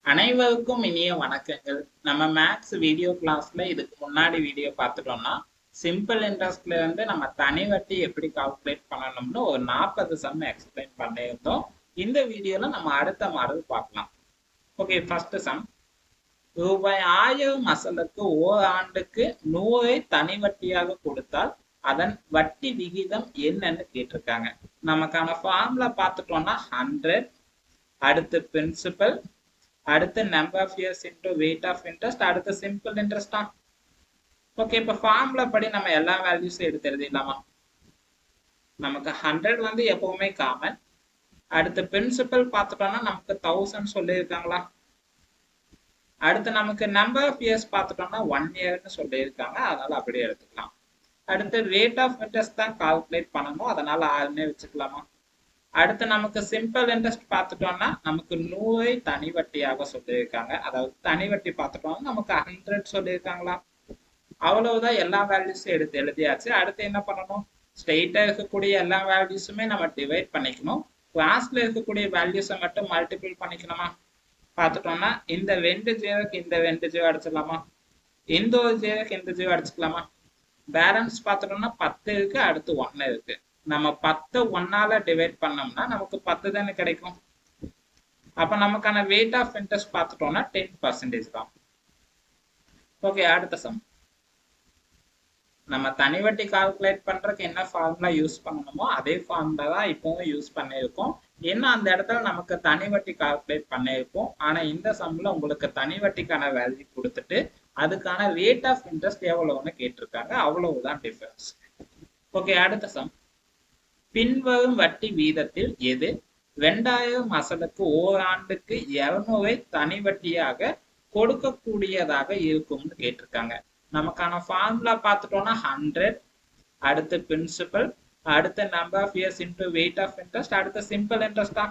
அனைவருக்கும் இனிய வணக்கங்கள். நம்ம மேத்ஸ் வீடியோ கிளாஸ்ல இதுக்கு முன்னாடி வீடியோ பார்த்துட்டோம்னா சிம்பிள் இன்ட்ரெஸ்ட்ல இருந்து நம்ம தனி வட்டி எப்படி கால்குலேட் பண்ணணும்னு ஒரு 40 சம் எக்ஸ்பிளைன் பண்ணியிருந்தோம். இந்த வீடியோல நம்ம அடுத்த மாடல் பார்க்கலாம். Okay, first sum. ரூபாய் 1000 அசலுக்கு ஓராண்டுக்கு 100 தனி வட்டியாக கொடுத்தால் அதன் வட்டி விகிதம் என்னன்னு கேட்டிருக்காங்க. நமக்கான ஃபார்முலா பார்த்துட்டோம்னா 100, அடுத்து பிரின்சிபல், அடுத்து number of years into weight of interest, அடுத்து சிம்பிள் இன்ட்ரெஸ்டா. ஓகே, இப்போ ஃபார்முலா படி நம்ம எல்லா வேல்யூஸும் எடுத்து எழுதிடலாமா? நமக்கு 100 வந்து எப்பவுமே காமன். அடுத்து பிரின்சிபல் பார்த்துட்டோம்னா நமக்கு 1000 சொல்லியிருக்காங்களா. அடுத்து நமக்கு நம்பர் ஆஃப் இயர்ஸ் பார்த்துட்டோம்னா 1 இயர்னு சொல்லியிருக்காங்க, அதனால அப்படியே எடுத்துக்கலாம். அடுத்து ரேட் ஆஃப் இன்ட்ரெஸ்ட் தான் கால்குலேட் பண்ணணும், அதனால 6னே வச்சுக்கலாமா. அடுத்து நமக்கு சிம்பிள் இன்ட்ரெஸ்ட் பார்த்துட்டோம்னா நமக்கு 100 தனி வட்டியாக சொல்லியிருக்காங்க, அதாவது தனி வட்டி பார்த்துட்டோம்னா நமக்கு 100 சொல்லியிருக்காங்களா. அவ்வளவுதான், எல்லா வேல்யூஸும் எடுத்து எழுதியாச்சு. அடுத்து என்ன பண்ணணும்? ஸ்ட்ரெயிட்டா இருக்கக்கூடிய எல்லா வேல்யூஸுமே நம்ம டிவைட் பண்ணிக்கணும். கிளாஸ்ல இருக்கக்கூடிய வேல்யூஸை மட்டும் மல்டிபிள் பண்ணிக்கணுமா. பார்த்துட்டோம்னா இந்த 2 ஜீரோக்கு இந்த 2 ஜீரோ அடிச்சிடலாமா, இந்த ஒரு ஜீரோக்கு இந்த ஜீரோ அடிச்சுக்கலாமா. பேலன்ஸ் பார்த்துட்டோம்னா 10 இருக்கு, அடுத்து 1 இருக்கு. நம்ம 10 1ஆல டிவைட் பண்ணோம்னா நமக்கு 10 தானே கிடைக்கும். அப்ப நமக்கான வெயிட் ஆஃப் இன்ட்ரெஸ்ட் பார்த்துட்டோம்னா 10% தான். ஓகே, அடுத்த சம். நம்ம தனி வட்டி கால்குலேட் பண்றதுக்கு என்ன ஃபார்முலா யூஸ் பண்ணணுமோ அதே ஃபார்முலா தான் இப்பவும் யூஸ் பண்ணியிருக்கோம். என்ன அந்த இடத்துல நமக்கு தனி வட்டி கால்குலேட் பண்ணியிருக்கோம், ஆனா இந்த சம்ல உங்களுக்கு தனி வட்டிக்கான வேல்யூ கொடுத்துட்டு அதுக்கான ரேட் ஆஃப் இன்ட்ரெஸ்ட் எவ்வளவுன்னு கேட்டிருக்காங்க, அவ்வளவுதான் டிஃபரன்ஸ். ஓகே, அடுத்த சம். பின்வரும் வட்டி வீதத்தில் எது 2000 அசலுக்கு ஓராண்டுக்கு 200 தனி வட்டியாக கொடுக்கக்கூடியதாக இருக்கும்னு கேட்டிருக்காங்க. நமக்கான ஃபார்முலா பார்த்துட்டோம்னா 100, அடுத்து பிரின்சிபல், அடுத்து number of years into weight of interest, அடுத்து சிம்பிள் இன்ட்ரெஸ்டா.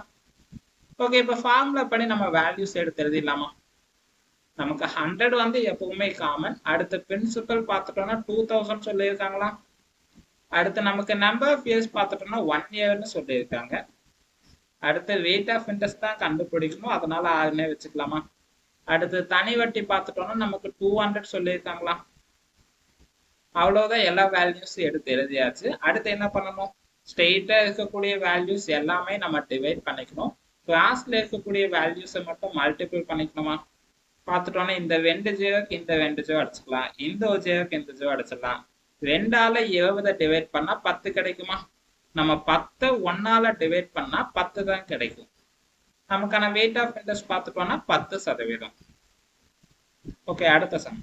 ஓகே, இப்போ ஃபார்முலா படி நம்ம வேல்யூஸ் எடுத்து எழுதிடலாமா. நமக்கு 100 வந்து எப்பவுமே காமன். அடுத்து பிரின்சிபல் பார்த்துட்டோம்னா 2000 சொல்லியிருக்காங்களா. அடுத்து நமக்கு நம்பர் ஆஃப் இயர்ஸ் பார்த்துட்டோம்னா 1 இயர்னு சொல்லியிருக்காங்க. அடுத்து வெயிட் ஆஃப் இன்ட்ரெஸ்ட் தான் கண்டுபிடிக்கணும், அதனால 6னே வச்சுக்கலாமா. அடுத்து தனி வட்டி பார்த்துட்டோம்னா நமக்கு 200 சொல்லியிருக்காங்களா. அவ்வளவுதான், எல்லா வேல்யூஸும் எடுத்து எழுதியாச்சு. அடுத்து என்ன பண்ணணும்? ஸ்ட்ரெயிட்டா இருக்கக்கூடிய வேல்யூஸ் எல்லாமே நம்ம டிவைட் பண்ணிக்கணும். கிளாஸ்ல இருக்கக்கூடிய வேல்யூஸை மட்டும் மல்டிபிள் பண்ணிக்கணுமா. பார்த்துட்டோம்னா இந்த 2 ஜீரோக்கு இந்த 2 ஜீரோ அடிச்சுக்கலாம், இந்த ஒரு ஜீரோக்கு இந்த ஜீரோ அடிச்சிடலாம். 2ஆல 20 டிவைட் பண்ணா 10 கிடைக்குமா. நம்ம 10 1ஆல டிவைட் பண்ணா 10 தான் கிடைக்கும். நமக்கான வெயிட் ஆஃப் இன்ட்ரெஸ்ட் பார்த்துட்டோம்னா 10%. ஓகே, அடுத்த சம்.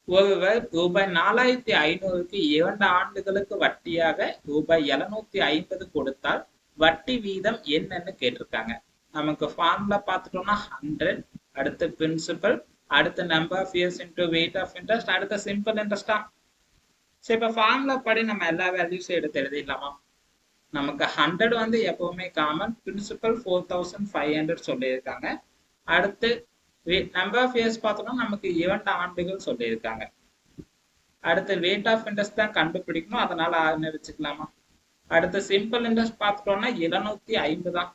ஒருவர் ரூபாய் 4500க்கு 2 ஆண்டுகளுக்கு வட்டியாக ரூபாய் 750 கொடுத்தால் வட்டி வீதம் என்னன்னு கேட்டிருக்காங்க. நமக்கு ஃபார்முலா பார்த்துட்டோம்னா 100, அடுத்து பிரின்சிபல், அடுத்து number of years into weight of interest, அடுத்து சிம்பிள் இன்ட்ரெஸ்டா. சரி, இப்போ ஃபார்முலா படி நம்ம எல்லா வேல்யூஸும் எடுத்து எழுதிடலாமா. நமக்கு 100 வந்து எப்பவுமே காமன். பிரின்சிபல் 4500 சொல்லியிருக்காங்க. அடுத்து நம்பர் ஆஃப் இயர்ஸ் பார்த்தோம்னா நமக்கு 2 ஆண்டுகள் சொல்லியிருக்காங்க. அடுத்து வெயிட் ஆஃப் இன்ட்ரெஸ்ட் தான் கண்டுபிடிக்கணும், அதனால 6னே வச்சுக்கலாமா. அடுத்து சிம்பிள் இன்ட்ரெஸ்ட் பார்த்துட்டோம்னா 750 தான்.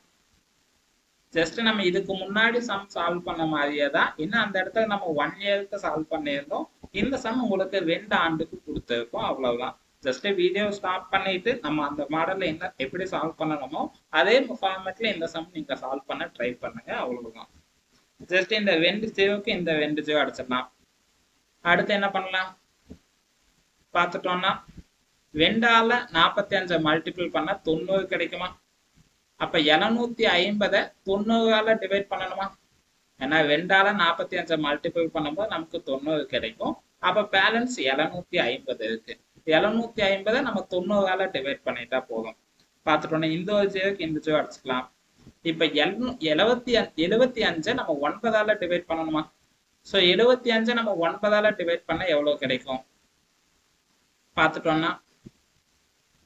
ஜஸ்ட் நம்ம இதுக்கு முன்னாடி சம் சால்வ் பண்ண மாதிரியே தான், இன்னும் அந்த இடத்துல நம்ம 1 இயருக்கு சால்வ் பண்ணியிருந்தோம். இந்த சம் உங்களுக்கு 2 ஆண்டுக்கு கொடுத்துருக்கோம், அவ்வளவுதான். ஜஸ்ட் வீடியோ ஸ்டாப் பண்ணிட்டு நம்ம அந்த மாடல்ல என்ன எப்படி சால்வ் பண்ணணுமோ அதே ஃபார்மேட்ல இந்த சம் நீங்க சால்வ் பண்ண ட்ரை பண்ணுங்க, அவ்வளவுதான். ஜஸ்ட் இந்த 2 ஜீரோக்கு இந்த 2 ஜீரோ அடிச்சிடலாம். அடுத்து என்ன பண்ணலாம் பார்த்துட்டோம்னா 2ஆல 45 மல்டிபிள் பண்ணா 90 கிடைக்குமா. அப்ப 750 90ஆல டிவைட் பண்ணணுமா. ஏன்னா 2ஆல 45 மல்டிபிள் பண்ணும்போது நமக்கு 90 கிடைக்கும். அப்ப பேலன்ஸ் 750 இருக்கு. 750 நம்ம 90ஆல டிவைட் பண்ணிட்டா போதும். பார்த்துட்டோம்னா இந்த ஒரு ஜீரோக்கு இந்த ஜீரோ அடிச்சுக்கலாம். இப்ப 75 நம்ம 9ஆல டிவைட் பண்ணணுமா. ஸோ 75 நம்ம 9ஆல டிவைட் பண்ண எவ்வளவு கிடைக்கும் பார்த்துட்டோம்னா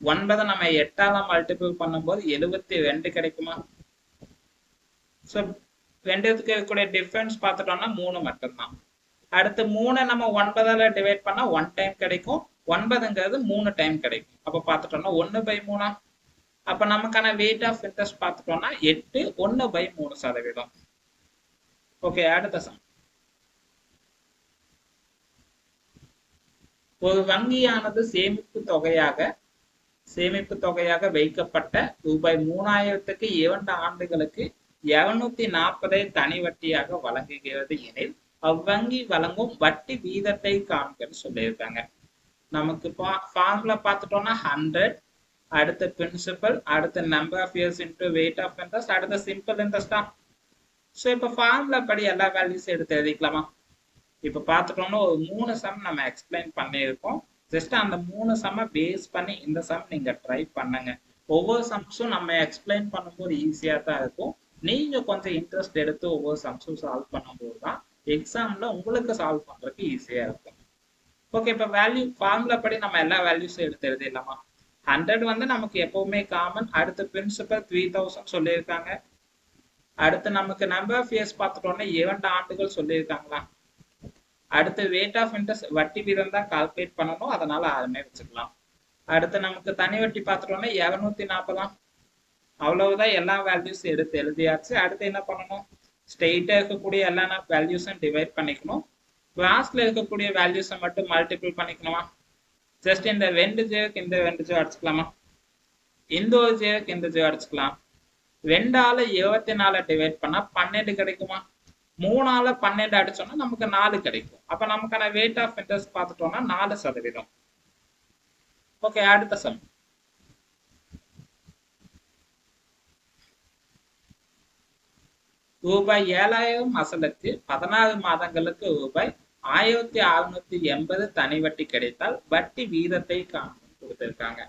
9 நம்ம 8ஆல மல்டிபிள் பண்ணும்போது 72 கிடைக்குமா. ஸோ 2த்துக்கு இருக்கக்கூடிய டிஃபரன்ஸ் பார்த்துட்டோம்னா 3 மட்டும்தான். அடுத்து 3 நம்ம 9ஆல டிவைட் பண்ணா 1 டைம் கிடைக்கும். 9ங்கிறது 3 டைம் கிடைக்கும். அப்ப பார்த்துட்டோம்னா 1/3 அப்ப நமக்கான weight of interest பார்த்துட்டோம்னா 8 1/3%. ஓகே, அடுத்த சம். ஒரு வங்கியானது சேமிப்பு தொகையாக வைக்கப்பட்ட ரூபாய் 3000க்கு 2 ஆண்டுகளுக்கு 240 தனி வட்டியாக வழங்குகிறது எனில் அவ்வங்கி வழங்கும் வட்டி வீதத்தை காண்கன்னு சொல்லியிருக்காங்க. நமக்கு ஃபார்முலா பார்த்துட்டோம்னா 100, அடுத்த பிரின்சிபல், அடுத்த number of years into weight of interest, அடுத்த சிம்பிள் இன்ட்ரெஸ்டா. ஸோ இப்போ ஃபார்முலா படி எல்லா வேல்யூஸும் எடுத்து எழுதிக்கலாமா? இப்போ பார்த்துட்டோம்னா ஒரு 3 சம் நம்ம எக்ஸ்பிளைன் பண்ணியிருக்கோம். ஜஸ்ட் அந்த 3 சம்மை பேஸ் பண்ணி இந்த சம் நீங்க ட்ரை பண்ணுங்க. ஒவ்வொரு சம்ஸும் நம்ம எக்ஸ்பிளைன் பண்ணும்போது ஈஸியாக தான் இருக்கும். நீங்க கொஞ்சம் இன்ட்ரெஸ்ட் எடுத்து ஒவ்வொரு சம்ஸும் சால்வ் பண்ணும்போது தான் எக்ஸாம்ல உங்களுக்கு சால்வ் பண்றதுக்கு ஈஸியா இருக்கும். ஓகே, இப்போ வேல்யூ ஃபார்முலா படி நம்ம எல்லா வேல்யூஸும் எடுத்து எழுதிடலாமா? 100 வந்து நமக்கு எப்பவுமே காமன். அடுத்து பிரின்சிபல் 3000 சொல்லியிருக்காங்க. அடுத்து நமக்கு நம்பர் ஆஃப் இயர்ஸ் பார்த்துட்டோம்னா 2 ஆண்டுகள் சொல்லியிருக்காங்களா. அடுத்து வெயிட் ஆஃப் இன்ட்ரெஸ்ட் வட்டி வீதம் தான் கால்குலேட் பண்ணணும், அதனால அதுமே வச்சுக்கலாம். அடுத்து நமக்கு தனி வட்டி பார்த்துட்டோம்னா 240. அவ்வளவுதான், எல்லா வேல்யூஸ் எடுத்து எழுதியாச்சு. அடுத்து என்ன பண்ணணும்? ஸ்ட்ரெயிட்டா இருக்கக்கூடிய எல்லா வேல்யூஸும் டிவைட் பண்ணிக்கணும். கிளாஸ்ல இருக்கக்கூடிய வேல்யூஸை மட்டும் மல்டிபிள் பண்ணிக்கணுமா? ஜஸ்ட் இந்த 2 ஜேக்கு இந்த 2 ஜே அடிச்சுக்கலாமா? இந்த ஒரு ஜேக்கு இந்த ஜே அடிச்சுக்கலாம். 2ஆல 24 டிவைட் பண்ணா 12 கிடைக்குமா? 3ஆல 12 அடிச்சோம்னா நமக்கு 4 கிடைக்கும். அப்ப நமக்கான வெயிட் ஆஃப் இன்ட்ரெஸ்ட் பார்த்துட்டோம்னா 4%. ஓகே, அடுத்த சம். ரூபாய் 7000 அசலுக்கு 16 மாதங்களுக்கு ரூபாய் 1680 தனி வட்டி கிடைத்தால் வட்டி வீதத்தை கொடுத்திருக்காங்க.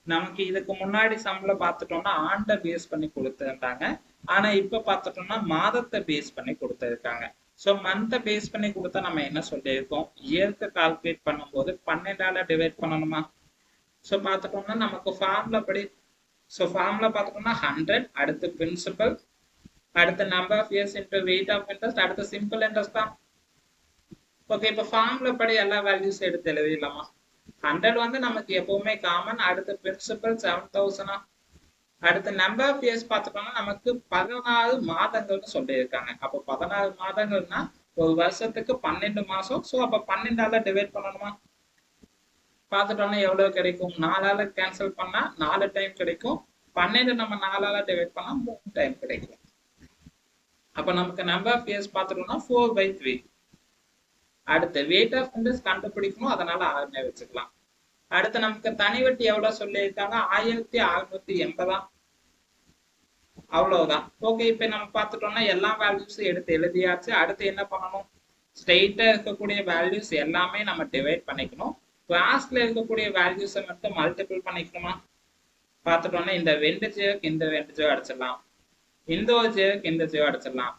நமக்கு இதுக்கு முன்னாடி சம்ல பார்த்துட்டோம்னா ஆண்டை பேஸ் பண்ணி கொடுத்திருந்தாங்க. ஆனா இப்ப பார்த்துட்டோம்னா மாதத்தை பேஸ் பண்ணி கொடுத்திருக்காங்க. ஸோ மந்த்தை பேஸ் பண்ணி கொடுத்தா நம்ம என்ன சொல்லியிருக்கோம்? இயருக்கு கால்குலேட் பண்ணும்போது 12ஆல டிவைட் பண்ணணுமா? ஸோ பார்த்துட்டோம்னா நமக்கு ஃபார்முலா படி ஃபார்முலா பார்த்துட்டோம்னா 100, அடுத்து பிரின்சிபல், அடுத்த number of years into weight of interest, அடுத்த சிம்பிள் இன்ட்ரெஸ்ட் தான். ஓகே, இப்போ ஃபார்முலா படி எல்லா வேல்யூஸ் எடுத்து எழுதிடலாமா? 100 வந்து நமக்கு எப்பவுமே காமன். அடுத்த பிரின்சிபல் 7000. அடுத்த நம்பர் ஆஃப் இயர்ஸ் பார்த்துட்டோம்னா நமக்கு 16 மாதங்கள்னு சொல்லியிருக்காங்க. அப்போ 16 மாதங்கள்னா ஒரு வருஷத்துக்கு 12 மாசம். ஸோ அப்போ 12ஆல டிவைட் பண்ணணுமா? பார்த்துட்டோம்னா எவ்வளவு கிடைக்கும்? 4ஆல கேன்சல் பண்ணா 4 டைம் கிடைக்கும். 12 நம்ம 4ஆல டிவைட் பண்ணா 3 டைம் கிடைக்கும். அப்ப நமக்கு நம்பர் ஆஃப் இயர்ஸ் பார்த்துட்டோம்னா 4/3. அடுத்து வெயிட் ஆஃப் இன்ட்ரெஸ்ட் கண்டுபிடிக்கணும், அதனால 6 வச்சுக்கலாம். அடுத்து நமக்கு தனி வட்டி எவ்வளவு சொல்லியிருக்காங்க? 1680. அவ்வளவுதான். ஓகே, இப்ப நம்ம பார்த்துட்டோம்னா எல்லா வேல்யூஸும் எடுத்து எழுதியாச்சு. அடுத்து என்ன பண்ணணும்? ஸ்ட்ரெயிட்டா இருக்கக்கூடிய வேல்யூஸ் எல்லாமே நம்ம டிவைட் பண்ணிக்கணும். கிளாஸ்ல இருக்கக்கூடிய வேல்யூஸை மட்டும் மல்டிபிள் பண்ணிக்கணுமா? பார்த்துட்டோம்னா இந்த 2 ஜேக்கு இந்த 2 ஜே அடிச்சிடலாம். இந்த ஒரு ஜேக்கு இந்த ஜே அடிச்சிடலாம்.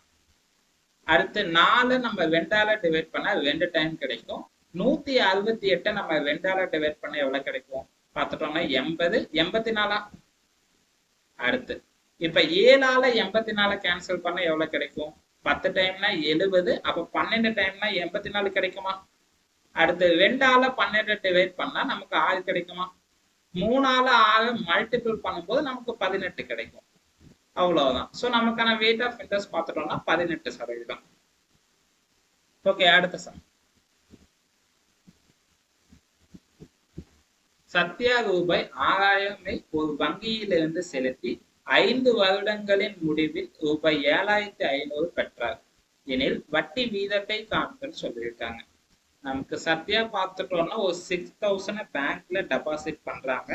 அடுத்து 4 நம்ம 2ஆல டிவைட் பண்ணா 2 டைம் கிடைக்கும். 168 நம்ம 2ஆல டிவைட் பண்ண எவ்வளவு கிடைக்கும்? பார்த்துட்டோம்னா 80. 84. அடுத்து இப்ப 7ஆல 84 கேன்சல் பண்ண எவ்வளவு கிடைக்கும்? 10 டைம்னா 70. அப்ப 12 டைம்னா 84 கிடைக்குமா? அடுத்து 2ஆல 12 டிவைட் பண்ணா நமக்கு 6 கிடைக்குமா? 3ஆல 6 மல்டிபிள் பண்ணும்போது நமக்கு 18 கிடைக்கும். அவ்வளவுதான். ஸோ நமக்கான வெயிட் ஆஃப் இன்ட்ரெஸ்ட் பார்த்துட்டோம்னா 18%. ஓகே, அடுத்த சம். சத்யா ரூபாய் 6000 ஒரு வங்கியிலிருந்து செலுத்தி 5 வருடங்களின் முடிவில் ரூபாய் 7500 பெற்றார் எனில் வட்டி வீதத்தை காண்கன்னு சொல்லியிருக்காங்க. நமக்கு சத்யா பார்த்துட்டோம்னா ஒரு 6000 பேங்க்ல டெபாசிட் பண்றாங்க.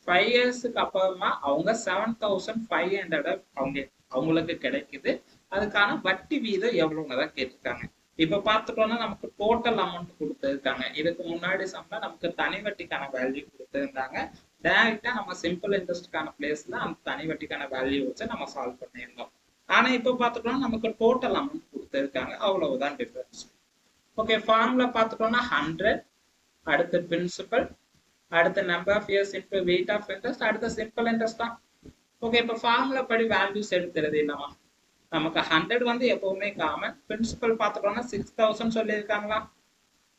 5 இயர்ஸ்க்கு அப்புறமா அவங்க 7500 அவங்களுக்கு கிடைக்குது. அதுக்கான வட்டி வீதம் எவ்வளவுன்னு தான் கேட்டிருக்காங்க. இப்ப பார்த்துட்டோம்னா நமக்கு டோட்டல் அமௌண்ட் கொடுத்துருக்காங்க. இதுக்கு முன்னாடி சம்ல நமக்கு தனி வட்டிக்கான வேல்யூ கொடுத்துருந்தாங்க. டைரக்டா நம்ம சிம்பிள் இன்ட்ரெஸ்ட்கான பிளேஸ்ல அந்த தனி வட்டிக்கான வேல்யூ வச்சு நம்ம சால்வ் பண்ணியிருந்தோம். ஆனா இப்ப பார்த்துட்டோம்னா நமக்கு டோட்டல் அமௌண்ட் கொடுத்துருக்காங்க. அவ்வளவுதான் டிஃபரன்ஸ். ஓகே, ஃபார்முலா பார்த்துட்டோம்னா 100, அடுத்து பிரின்சிபல், அடுத்த number of years into weight of interest, அடுத்த சிம்பிள் இன்ட்ரெஸ்ட் தான். ஓகே, இப்போ ஃபார்முலா படி வேல்யூஸ் எடுத்து எழுதிடலாமா? நமக்கு 100 வந்து எப்பவுமே காமன். பிரின்சிபல் பார்த்துட்டோம்னா 6000 சொல்லியிருக்காங்களா?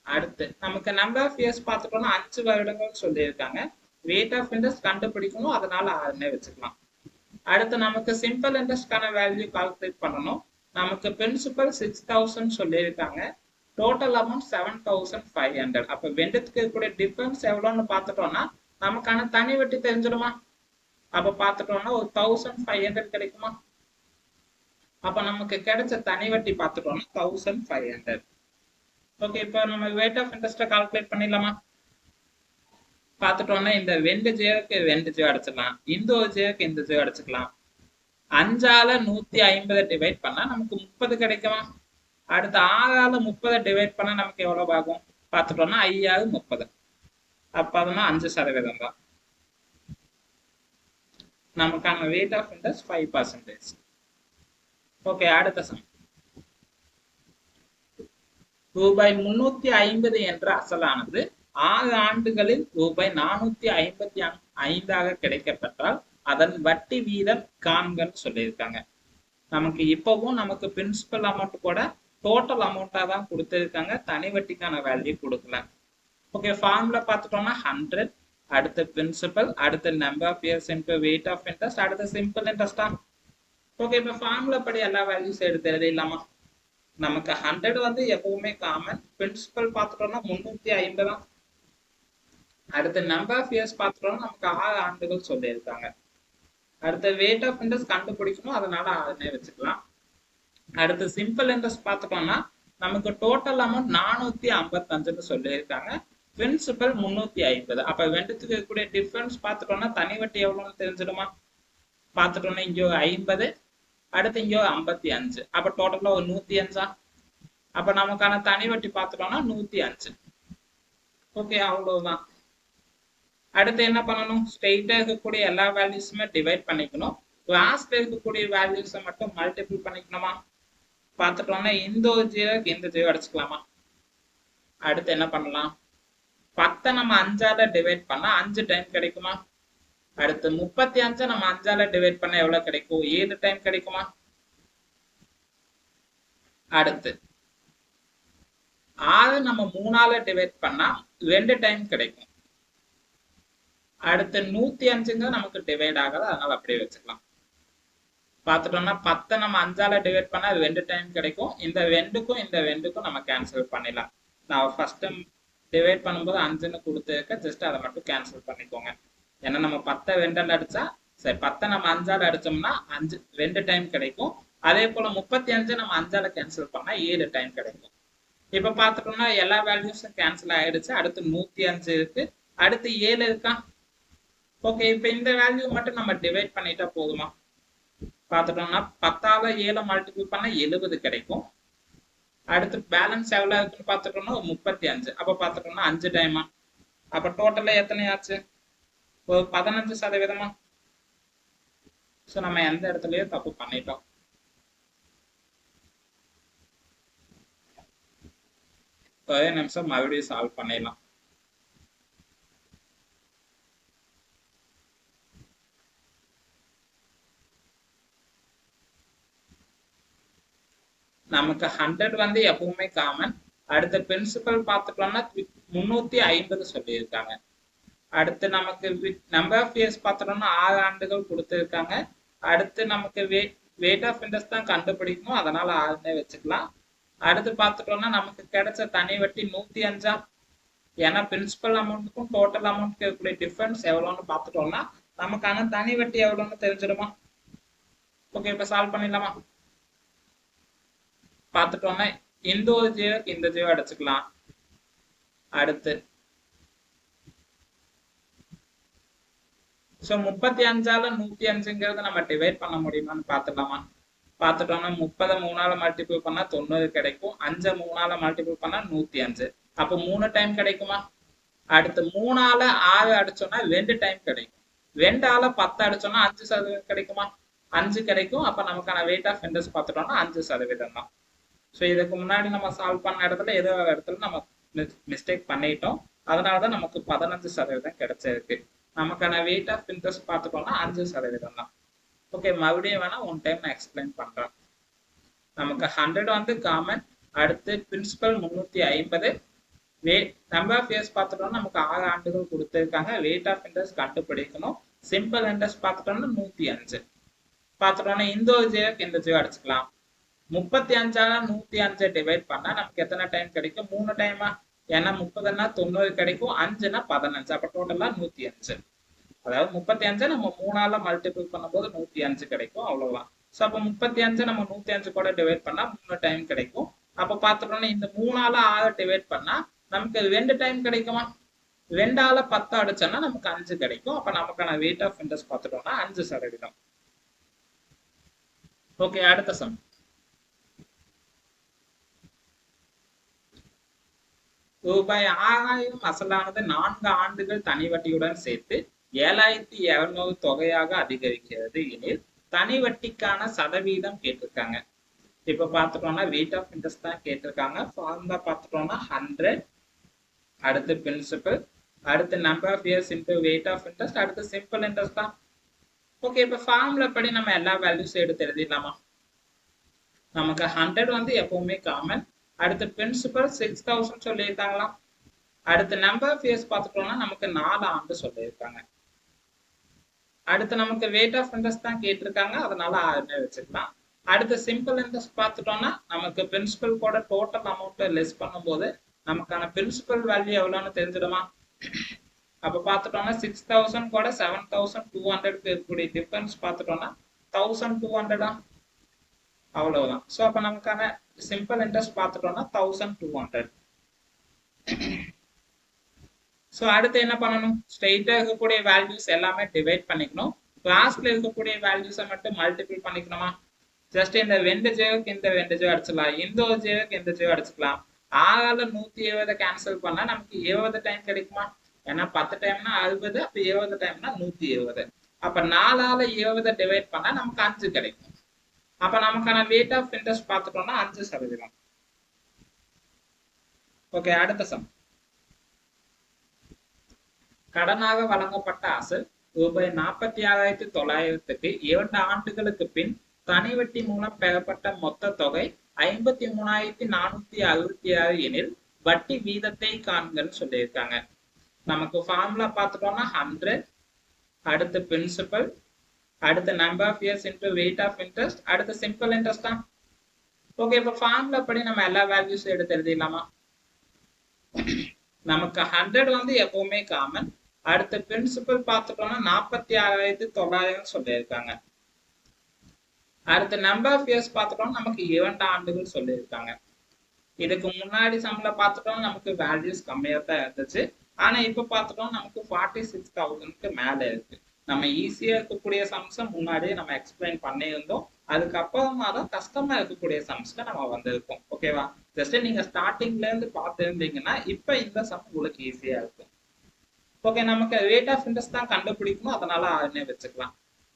அடுத்து நமக்கு நம்பர் ஆஃப் இயர்ஸ் பார்த்துட்டோம்னா 5 வருடங்கள் சொல்லியிருக்காங்க. weight of interest கண்டுபிடிக்கணும், அதனால 6 வச்சுக்கலாம். அடுத்து நமக்கு சிம்பிள் இன்ட்ரெஸ்ட்கான வேல்யூ கால்குலேட் பண்ணணும். நமக்கு பிரின்சிபல் 6000 சொல்லியிருக்காங்க, டோட்டல் அமௌண்ட் 7500. அப்ப ரெண்டுத்துக்கு இருக்கக்கூடிய டிஃபரன்ஸ் எவ்வளோன்னு பார்த்துட்டோம்னா நமக்கான தனி வட்டி தெரிஞ்சிடுமா? அப்ப பார்த்துட்டோம்னா ஒரு 1500 கிடைக்குமா? அப்ப நமக்கு கிடைச்ச தனி வட்டி பார்த்துட்டோம்னா 1500. ஓகே, இப்போ நம்ம weight of interest கால்குலேட் பண்ணிடலாமா? பார்த்துட்டோம்னா இந்த 2 ஜேக்கு 2 ஜே அடிச்சிடலாம், இந்த ஒரு ஜேக்கு இந்த ஜே அடிச்சுக்கலாம். 5ஆல 150 டிவைட் பண்ணா நமக்கு 30 கிடைக்குமா? அடுத்து 6ஆல 30 டிவைட் பண்ணா நமக்கு எவ்வளவு ஆகும்? பார்த்துட்டோம்னா 5 30. அப்ப அதெல்லாம் 5% தான். நமக்கான weight of interest 5%. ஓகே, அடுத்த சம். ரூபாய் 350 என்ற அசலானது 6 ஆண்டுகளில் ரூபாய் 455 கிடைக்கப்பட்டால் அதன் வட்டி வீதம் காண்கன்னு சொல்லியிருக்காங்க. நமக்கு இப்பவும் நமக்கு பிரின்சிபல் அமௌண்ட் கூட டோட்டல் அமௌண்டா தான் கொடுத்திருக்காங்க, தனி வட்டிக்கான வேல்யூ கொடுக்கல. ஓகே, ஃபார்முலா பார்த்துட்டோம்னா 100, அடுத்து பிரின்சிபல், அடுத்து number of years into weight of interest, அடுத்து சிம்பிள் இன்ட்ரெஸ்டா. ஓகே, இப்போ ஃபார்முலா படி எல்லா வேல்யூஸ் எடுத்து எழுதிடலாமா? நமக்கு 100 வந்து எப்பவுமே காமன், பிரின்சிபல் பார்த்துட்டோம்னா 350 தான். அடுத்து நம்பர் ஆஃப் இயர்ஸ் பார்த்துட்டோம்னா நமக்கு 6 ஆண்டுகள் சொல்லியிருக்காங்க. அடுத்து weight of interest கண்டுபிடிக்கணும், அதனால 6 வச்சுக்கலாம். அடுத்து சிம்பிள் இன்ட்ரெஸ்ட் பார்த்துட்டோம்னா நமக்கு டோட்டல் அமௌண்ட் 455 சொல்லியிருக்காங்க, பிரின்சிபல் 350. அப்ப ரெண்டுத்துக்கு இருக்கக்கூடிய டிஃபரன்ஸ் பார்த்துட்டோம்னா தனி வட்டி எவ்வளவுன்னு தெரிஞ்சிடுமா? பார்த்துட்டோம்னா இங்க 50, அடுத்து இங்க 55, அப்ப டோட்டலா ஒரு 105. அப்ப நமக்கான தனி வட்டி பார்த்துட்டோம்னா 105. ஓகே, அவ்வளவுதான். அடுத்து என்ன பண்ணணும்? ஸ்ட்ரெயிட்டா இருக்கக்கூடிய எல்லா வேல்யூஸுமே டிவைட் பண்ணிக்கணும், கிளாஸ்ல இருக்கக்கூடிய வேல்யூஸை மட்டும் மல்டிபிள் பண்ணிக்கணுமா? பார்த்துட்டோம்னா இந்த ஒரு ஜீரோக்கு இந்த ஜீரோ அடிச்சுக்கலாமா? அடுத்து என்ன பண்ணலாம்? 10 நம்ம 5ஆல டிவைட் பண்ணா 5 டைம் கிடைக்குமா? அடுத்து 35 நம்ம 5ஆல டிவைட் பண்ணா எவ்வளவு கிடைக்கும்? 7 டைம் கிடைக்குமா? அடுத்து 6 நம்ம 3ஆல டிவைட் பண்ணா 2 டைம் கிடைக்கும். அடுத்து 105 நமக்கு டிவைட் ஆகாது, அதனால அப்படியே வச்சுக்கலாம். பார்த்துட்டோம்னா 10 நம்ம 5ஆல டிவைட் பண்ணா 2 டைம் கிடைக்கும். இந்த 2க்கும் இந்த 2க்கும் நம்ம கேன்சல் பண்ணிடலாம். நான் ஃபர்ஸ்ட் டைம் டிவைட் பண்ணும்போது 5ன்னு கொடுத்துருக்க, ஜஸ்ட் அதை மட்டும் கேன்சல் பண்ணிக்கோங்க. ஏன்னா நம்ம 10 2ஆல அடிச்சா சரி, 10 நம்ம 5ஆல அடிச்சோம்னா 5 2 டைம் கிடைக்கும். அதே போல 35 நம்ம 5ஆல கேன்சல் பண்ணா 7 டைம் கிடைக்கும். இப்ப பார்த்துட்டோம்னா எல்லா வேல்யூஸும் கேன்சல் ஆயிடுச்சு. அடுத்து 105 இருக்கு, அடுத்து 7 இருக்கா? ஓகே, இப்ப இந்த வேல்யூ மட்டும் நம்ம டிவைட் பண்ணிட்டா போதுமா? பார்த்துட்டோம்னா 10ஆல 7 மல்டிபிள் பண்ணா 70 கிடைக்கும். அடுத்து பேலன்ஸ் எவ்வளவு இருக்குன்னு பார்த்துட்டோம்னா 35. அப்ப பார்த்துட்டோம்னா 5 டைமா? அப்ப டோட்டலா எத்தனை ஆச்சு? ஒரு 15%. சோ நம்ம எந்த இடத்துலயே தப்பு பண்ணிட்டோம். ஒரே நிமிஷம் மறுபடியும் சால்வ் பண்ணிடலாம். நமக்கு 100 வந்து எப்பவுமே காமன். அடுத்த பிரின்சிபல் பார்த்துட்டோம்னா 350 சொல்லியிருக்காங்க. அடுத்து நமக்கு நம்பர் ஆஃப் இயர்ஸ் பார்த்துட்டோம்னா 6 ஆண்டுகள் கொடுத்துருக்காங்க. அடுத்து நமக்கு weight of interest தான் கண்டுபிடிக்கணும், அதனால 6 வச்சுக்கலாம். அடுத்து பார்த்துட்டோம்னா நமக்கு கிடைச்ச தனி வட்டி 105. ஏன்னா பிரின்சிபல் அமௌண்ட்டுக்கும் டோட்டல் அமௌண்ட்டுக்கு இருக்கக்கூடிய டிஃபரன்ஸ் எவ்வளோன்னு பார்த்துட்டோம்னா நமக்கான தனி வட்டி எவ்வளோன்னு தெரிஞ்சிடுமா? ஓகே, இப்ப சால்வ் பண்ணிடலாமா? பார்த்துட்டோம்னா இந்த ஒரு ஜீரோக்கு இந்த ஜீரோ அடிச்சுக்கலாம். அடுத்து 35ஆல 105ங்கிறது நம்ம டிவைட் பண்ண முடியுமான்னு பார்த்துடலாமா? பார்த்துட்டோம்னா 30 3ஆல மல்டிபிள் பண்ணா 90 கிடைக்கும், 5 3ஆல மல்டிபிள் பண்ணா 105. அப்போ 3 டைம் கிடைக்குமா? அடுத்து 3ஆல 6 அடிச்சோம்னா 2 டைம் கிடைக்கும். 2ஆல 10 அடிச்சோம்னா 5% கிடைக்குமா? 5 கிடைக்கும். அப்ப நமக்கான weight of interest பார்த்துட்டோம்னா 5% தான். ஸோ இதுக்கு முன்னாடி நம்ம சால்வ் பண்ண இடத்துல ஏதோ ஒரு இடத்துல நம்ம மிஸ்டேக் பண்ணிட்டோம், அதனாலதான் நமக்கு 15% கிடைச்சிருக்கு. நமக்கான weight of interest பார்த்துட்டோம்னா 5% தான். ஓகே, மறுபடியும் வேணா ஒன் டைம் நான் எக்ஸ்பிளைன் பண்றேன். நமக்கு 100 வந்து காமன். அடுத்து பிரின்சிபல் 350, நம்பர் ஆஃப் இயர்ஸ் பார்த்துட்டோம்னா நமக்கு 6 ஆண்டுகள் கொடுத்துருக்காங்க. வெயிட் ஆஃப் இன்ட்ரெஸ்ட் கண்டுபிடிக்கணும். சிம்பிள் இன்ட்ரெஸ்ட் பார்த்துட்டோம்னா 105 பார்த்துட்டோம்னா இந்த ஒரு ஜீரோக்கு இந்த ஜீரோ அடிச்சுக்கலாம். 35ஆல 105 டிவைட் பண்ணா நமக்கு எத்தனை டைம் கிடைக்கும்? 3 டைமா? ஏன்னா 30னா 90 கிடைக்கும், 5னா 15, அப்ப டோட்டலா 105. அதாவது 35 நம்ம 3ஆல மல்டிபிள் பண்ணும்போது 105 கிடைக்கும், அவ்வளவுதான். ஸோ அப்போ 35 நம்ம 105 கூட டிவைட் பண்ணா 3 டைம் கிடைக்கும். அப்ப பார்த்துட்டோம்னா இந்த 3ஆல 6 டிவைட் பண்ணா நமக்கு 2 டைம் கிடைக்குமா? 2ஆல 10 அடிச்சோம்னா நமக்கு 5 கிடைக்கும். அப்ப நமக்கான வெயிட் ஆஃப் இன்ட்ரெஸ்ட் பார்த்துட்டோம்னா 5%. ஓகே, அடுத்த சம். ரூபாய் 6000 அசலானது 4 ஆண்டுகள் தனி வட்டியுடன் சேர்த்து 7200 தொகையாக அதிகரிக்கிறது எனில் தனி வட்டிக்கான சதவீதம் கேட்டிருக்காங்க. இப்ப பார்த்துட்டோம்னா வெயிட் ஆஃப் இன்ட்ரெஸ்ட் தான் கேட்டிருக்காங்க. ஃபார்முலா பார்த்துட்டோம்னா 100, அடுத்து பிரின்சிபல், அடுத்து number of years into weight of interest, அடுத்து சிம்பிள் இன்ட்ரெஸ்ட் தான். ஓகே, இப்ப ஃபார்முலா படி நம்ம எல்லா வேல்யூஸும் எடுத்து எழுதிடலாமா? நமக்கு 100 வந்து எப்பவுமே காமன். அடுத்து பிரின்சிபல் 6000 சொல்லியிருக்காங்களாம். அடுத்து நம்பர் ஆஃப் இயர்ஸ் பார்த்துட்டோம்னா நமக்கு 4 ஆண்டு சொல்லியிருக்காங்க. அடுத்து நமக்கு வெயிட் ஆஃப் இன்ட்ரெஸ்ட் தான் கேட்டிருக்காங்க, அதனால 6 வச்சுக்கலாம். அடுத்து சிம்பிள் இன்ட்ரெஸ்ட் பார்த்துட்டோம்னா நமக்கு பிரின்சிபல் கூட டோட்டல் அமௌண்ட் லெஸ் பண்ணும்போது நமக்கான பிரின்சிபல் வேல்யூ எவ்வளோன்னு தெரிஞ்சிடுமா? அப்ப பார்த்துட்டோம்னா 6000 கூட 7200 இருக்கக்கூடிய டிஃபரன்ஸ் பார்த்துட்டோம்னா 1200, அவ்வளவுதான். ஸோ அப்ப நமக்கான சிம்பிள் இன்ட்ரெஸ்ட் பார்த்துட்டோம்னா 1200. ஸோ அடுத்து என்ன பண்ணணும்? ஸ்ட்ரெயிட்டா இருக்கக்கூடிய வேல்யூஸ் எல்லாமே டிவைட் பண்ணிக்கணும். கிளாஸ்ல இருக்கக்கூடிய வேல்யூஸை மட்டும் மல்டிபிள் பண்ணிக்கணுமா? ஜஸ்ட் இந்த 2 ஜீரோக்கு இந்த 2 ஜீரோ அடிச்சிடலாம், இந்த ஒரு ஜீரோக்கு இந்த ஜீரோ அடிச்சுக்கலாம். 6ஆல 170 கேன்சல் பண்ணா நமக்கு 70 டைம் கிடைக்குமா? ஏன்னா 10 டைம்னா 60, அப்ப 70 டைம்னா 170. அப்ப 4ஆல 70 டிவைட் பண்ணா நமக்கு 5 கிடைக்கும். அப்ப நமக்கான வெயிட் ஆஃப் இன்ட்ரெஸ்ட் பார்த்துட்டோம்னா 5%. ஓகே, அடுத்த சம். கடனாக வழங்கப்பட்ட அசல் ரூபாய் 46,900க்கு 2 ஆண்டுகளுக்கு பின் தனி வட்டி மூலம் பெறப்பட்ட மொத்த தொகை 53,466 எனில் வட்டி வீதத்தை காண்கன்னு சொல்லியிருக்காங்க. நமக்கு ஃபார்முலா பார்த்துட்டோம்னா 100, அடுத்து பிரின்சிபல், அடுத்து number of years into weight of interest, அடுத்து சிம்பிள் இன்ட்ரெஸ்ட் தான். ஓகே, இப்போ ஃபார்முலா படி நம்ம எல்லா வேல்யூஸும் எடுத்து எழுதிடலாமா? நமக்கு 100 வந்து எப்பவுமே காமன். அடுத்து பிரின்சிபல் பார்த்துட்டோம்னா 46,900 சொல்லியிருக்காங்க. அடுத்து நம்பர் ஆஃப் இயர்ஸ் பார்த்துட்டோம்னா நமக்கு 2 ஆண்டுகள் சொல்லியிருக்காங்க. இதுக்கு முன்னாடி சம்ல பார்த்துட்டோம்னா நமக்கு வேல்யூஸ் கம்மியா தான் இருந்துச்சு. ஆனா இப்ப பார்த்துட்டோம் நமக்கு 46,000க்கு மேல இருக்கு. நம்ம ஈஸியா இருக்கக்கூடிய சம்ஸை முன்னாடியே நம்ம எக்ஸ்பிளைன் பண்ணியிருந்தோம். அதுக்கப்புறமா தான் கஷ்டமா இருக்கக்கூடிய சம்ஸ்க்கு நம்ம வந்திருக்கோம். ஓகேவா? ஜஸ்ட் நீங்க ஸ்டார்டிங்ல இருந்து பார்த்துருந்தீங்கன்னா இப்ப இந்த சம் உங்களுக்கு ஈஸியா இருக்கும். ஓகே, நமக்கு ரேட் ஆஃப் இன்ட்ரெஸ்ட் தான் கண்டுபிடிக்கணும், அதனால அதனே வச்சுக்கலாம்.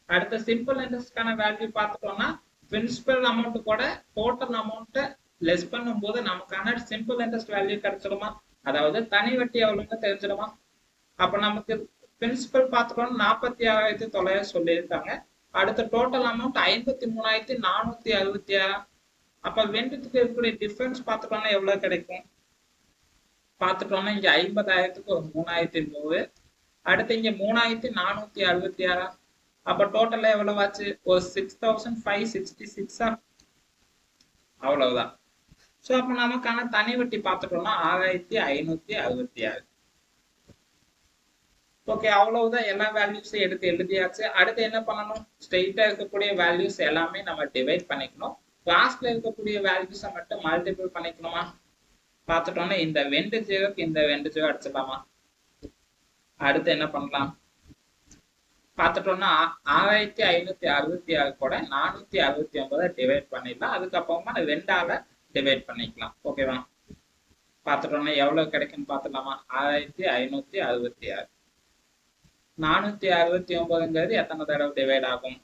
அடுத்த சிம்பிள் இன்ட்ரெஸ்ட்கான வேல்யூ பார்த்துட்டோம்னா பிரின்சிபல் அமௌண்ட் கூட டோட்டல் அமௌண்ட் லெஸ் பண்ணும்போது நமக்கான சிம்பிள் இன்ட்ரெஸ்ட் வேல்யூ கிடைச்சிடுமா? அதாவது தனி வட்டி எவ்வளவுன்னு தெரிஞ்சிடுமா? அப்ப நமக்கு பிரின்சிபல் பார்த்துட்டோம்னா 46,900 சொல்லியிருக்காங்க. அடுத்த டோட்டல் அமௌண்ட் 53,466. அப்ப ரெண்டுத்துக்கு இருக்கக்கூடிய டிஃபரன்ஸ் பார்த்துட்டோம்னா எவ்வளவு கிடைக்கும்? பார்த்துட்டோம்னா இங்க 50,000க்கு ஒரு 3,100, அடுத்து இங்க 3,466. அப்ப டோட்டலா எவ்வளவு ஆச்சு? ஒரு 6,566. அவ்வளவுதான். சோ அப்ப நமக்கான தனி வட்டி பார்த்துட்டோம்னா 6,566. ஓகே, அவ்வளவுதான். எல்லா வேல்யூஸும் எடுத்து எழுதியாச்சு. அடுத்து என்ன பண்ணணும்? ஸ்ட்ரெயிட்டா இருக்கக்கூடிய வேல்யூஸ் எல்லாமே நம்ம டிவைட் பண்ணிக்கணும். கிளாஸ்ல இருக்கக்கூடிய வேல்யூஸை மட்டும் மல்டிபிள் பண்ணிக்கணுமா? பார்த்துட்டோம்னா இந்த 2 ஜீரோக்கு இந்த 2 ஜீரோ அடிச்சிடலாமா? அடுத்து என்ன பண்ணலாம்? பார்த்துட்டோம்னா 6,566 கூட 469 டிவைட் பண்ணிடலாம். அதுக்கப்புறமா 2ஆல டிவைட் பண்ணிக்கலாம். ஓகேவா? பார்த்துட்டோம்னா எவ்வளவு கிடைக்குன்னு பார்த்துடலாமா? 6,566. 469ங்கிறது எத்தனை தடவை டிவைட் ஆகும்?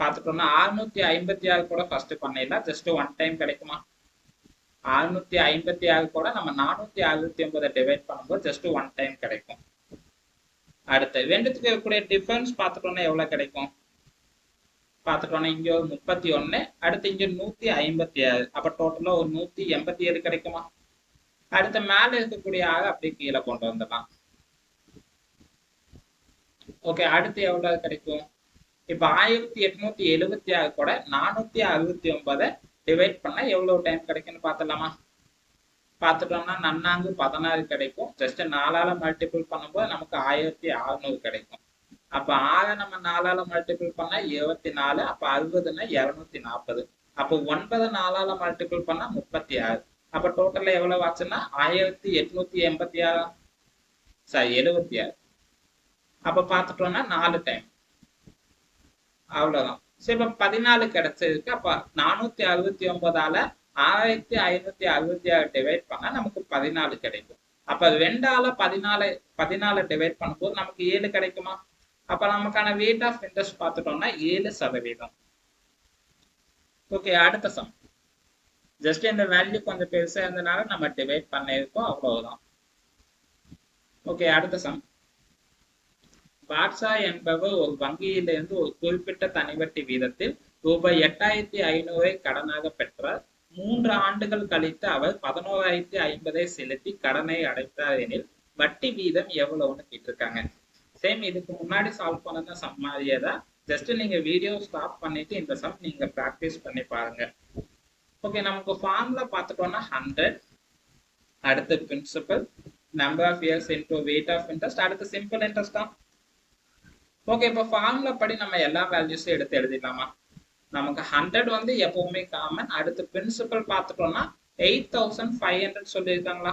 பார்த்துட்டோம்னா 656 கூட ஃபர்ஸ்ட் பண்ணிடலாம். ஜஸ்ட் 1 டைம் கிடைக்குமா? 656 கூட நம்ம 469 டிவைட் பண்ணும்போது ஜஸ்ட் 1 டைம் கிடைக்கும். அடுத்து ரெண்டுத்துக்கு இருக்கக்கூடிய டிஃபரன்ஸ் பார்த்துட்டோம்னா எவ்வளவு கிடைக்கும்? பார்த்துட்டோம்னா இங்க ஒரு 31, அடுத்து இங்க 156. அப்ப டோட்டலா ஒரு 187 கிடைக்குமா? அடுத்து மேல இருக்கக்கூடிய ஆக அப்படியே கீழே கொண்டு வந்துடலாம். ஓகே, அடுத்து எவ்வளவு கிடைக்கும்? இப்ப 1876 கூட 469 டிவைட் பண்ணா எவ்வளவு டைம் கிடைக்கும்னு பாத்துடலாமா? பார்த்துட்டோம்னா நன்னாங்கு 16 கிடைக்கும். ஜஸ்ட் 4ஆல மல்டிபிள் பண்ணும்போது நமக்கு 1600 கிடைக்கும். அப்ப 6 நம்ம 4ஆல மல்டிபிள் பண்ணா 24. அப்ப 60ன்னா 240. அப்போ 9 4ஆல மல்டிபிள் பண்ணா 36. அப்ப டோட்டல்ல எவ்வளவு ஆச்சுன்னா 1886. சாரி, 76. அப்ப பார்த்துட்டோம்னா 4 டைம், அவ்வளவுதான். சரி, இப்ப 14 கிடைச்சிருக்கு. அப்ப 469ஆல 1566 டிவைட் பண்ணா நமக்கு 14 கிடைக்கும். அப்ப 2ஆல 14 டிவைட் பண்ணும்போது நமக்கு 7 கிடைக்குமா? அப்ப நமக்கான weight of interest பார்த்துட்டோம்னா 7%. ஓகே, அடுத்த சம். ஜஸ்ட் இந்த வேல்யூ கொஞ்சம் பெருசா இருந்தனால நம்ம டிவைட் பண்ணிருக்கோம், அவ்வளவுதான். ஓகே, அடுத்த சம். பாட்ஷா என்பவர் ஒரு வங்கியிலிருந்து ஒரு குறிப்பிட்ட தனிவட்டி வீதத்தில் ரூபாய் 8500 கடனாக பெற்றார். 3 ஆண்டுகள் கழித்து அவர் 11,050 செலுத்தி கடனை அடைத்தார் எனில் வட்டி வீதம் எவ்வளவுன்னு கேட்டிருக்காங்க. சேம் இதுக்கு முன்னாடி சால்வ் பண்ண சம் மாதிரியே தான். ஜஸ்ட் நீங்க வீடியோ ஸ்டாப் பண்ணிட்டு இந்த சம் நீங்க பிராக்டிஸ் பண்ணி பாருங்க. ஓகே, நமக்கு ஃபார்முலா பார்த்துட்டோம்னா 100, அடுத்து principal, number of years into weight of interest, அடுத்து சிம்பிள் இன்ட்ரெஸ்ட் தான். ஓகே, இப்போ ஃபார்முலா படி நம்ம எல்லா வேல்யூஸும் எடுத்து எழுதிடலாமா? நமக்கு 100 வந்து எப்பவுமே காமன். அடுத்து பிரின்சிபல் பார்த்துட்டோம்னா 8500 சொல்லியிருக்காங்களா?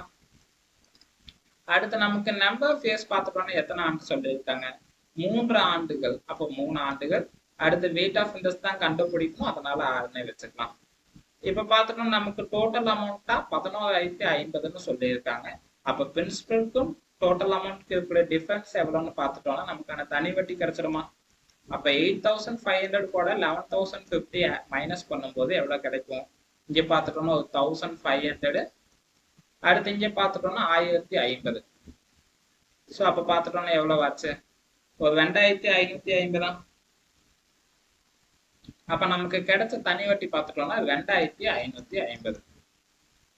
அடுத்து நமக்கு நம்பர் ஆஃப் இயர்ஸ் பார்த்துட்டோம்னா எத்தனை ஆண்டு சொல்லியிருக்காங்க? 3 ஆண்டுகள். அப்போ 3 ஆண்டுகள். அடுத்து weight ஆஃப் இன்ட்ரெஸ்ட் தான் கண்டுபிடிக்கும், அதனால 6ன்னு வச்சுக்கலாம். இப்ப பார்த்துட்டோம் நமக்கு டோட்டல் அமௌண்ட்டா 11,050ன்னு சொல்லியிருக்காங்க. அப்ப பிரின்சிபலுக்கும் டோட்டல் அமௌண்ட்க்கு இருக்கிற டிஃபரன்ஸ் எவ்வளவுன்னு பார்த்துட்டோம்னா நமக்கான தனி வட்டி கிடைச்சிருமா? அப்ப 8500 கூட 11,050 மைனஸ் பண்ணும்போது எவ்வளவு கிடைக்கும்? இங்க பார்த்துட்டோம்னா ஒரு 1500. அடுத்து இங்க பார்த்துட்டோம்னா 1050. ஸோ அப்ப பார்த்துட்டோம்னா எவ்வளவு ஆச்சு? ஒரு 2550. அப்ப நமக்கு கிடைச்ச தனி வட்டி பார்த்துட்டோம்னா 2550.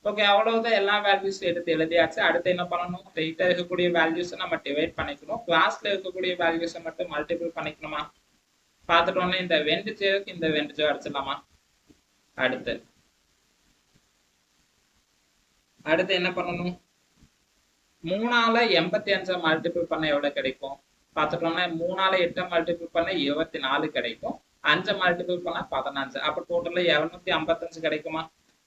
ஓகே, அவ்வளவுதான். எல்லா வேல்யூஸ் எடுத்து எழுதியாச்சு. அடுத்து என்ன பண்ணணும்? ஸ்ட்ரெயிட்டா இருக்கக்கூடிய வேல்யூஸ் நம்ம டிவைட் பண்ணிக்கணும். கிளாஸ்ல இருக்கக்கூடிய வேல்யூஸை மட்டும் மல்டிபிள் பண்ணிக்கணுமா? பார்த்துட்டோம்னா இந்த வெண்டு சேருக்கு இந்த வெண்டு சேர் அடிச்சிடலாமா? அடுத்து என்ன பண்ணணும்? 3ஆல 85 மல்டிபிள் பண்ண எவ்வளவு கிடைக்கும்? பார்த்துட்டோம்னா 3ஆல 8 மல்டிபிள் பண்ண 24 கிடைக்கும். 5 மல்டிபிள் பண்ணா 15. அப்ப டோட்டல்ல 255 கிடைக்குமா?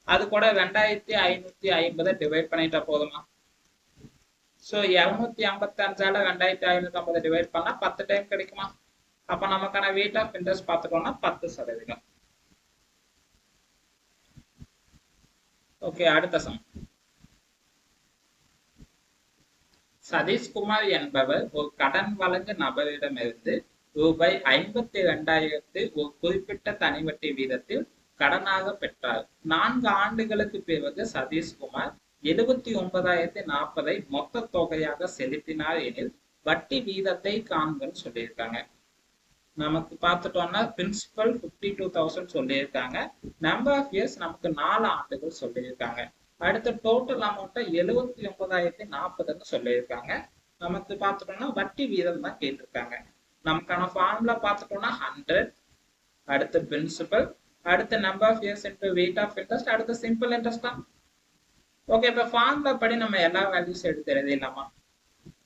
அது கூட 2550 டிவைட் பண்ணிட்டா போதுமா? சோ 255ஆல 2550 டிவைட் பண்ணா 10 டைம் கிடைக்குமா? அப்ப நமக்கான weight ஆஃப் இன்ட்ரெஸ்ட் பார்த்துட்டோம்னா 10%. ஓகே, அடுத்த சம். சதீஷ்குமார் என்பவர் ஒரு கடன் வழங்கு நபரிடமிருந்து ரூபாய் 52,000 ஒரு குறிப்பிட்ட தனிவட்டி வீதத்தில் கடனாக பெற்றார். 4 ஆண்டுகளுக்கு பிறகு சதீஷ்குமார் 79,040 மொத்த தொகையாக செலுத்தினார் எனில் வட்டி வீதத்தை காண்கன்னு சொல்லியிருக்காங்க. நமக்கு பார்த்துட்டோம்னா பிரின்சிபல் 52,000 சொல்லியிருக்காங்க. நம்பர் ஆஃப் இயர்ஸ் நமக்கு 4 ஆண்டுகள் சொல்லியிருக்காங்க. அடுத்த டோட்டல் அமௌண்ட்டை 79,040ன்னு சொல்லியிருக்காங்க. நமக்கு பார்த்துட்டோம்னா வட்டி வீதம் தான் கேட்டிருக்காங்க. நமக்கான ஃபார்முலா பார்த்துட்டோம்னா 100, அடுத்து பிரின்சிபல், அடுத்து number of years into weight of interest, அடுத்து சிம்பிள் இன்ட்ரெஸ்ட் தான். ஓகே, இப்ப ஃபார்முலா படி நம்ம எல்லா வேல்யூஸ் எடுத்து எழுதிடலாமா?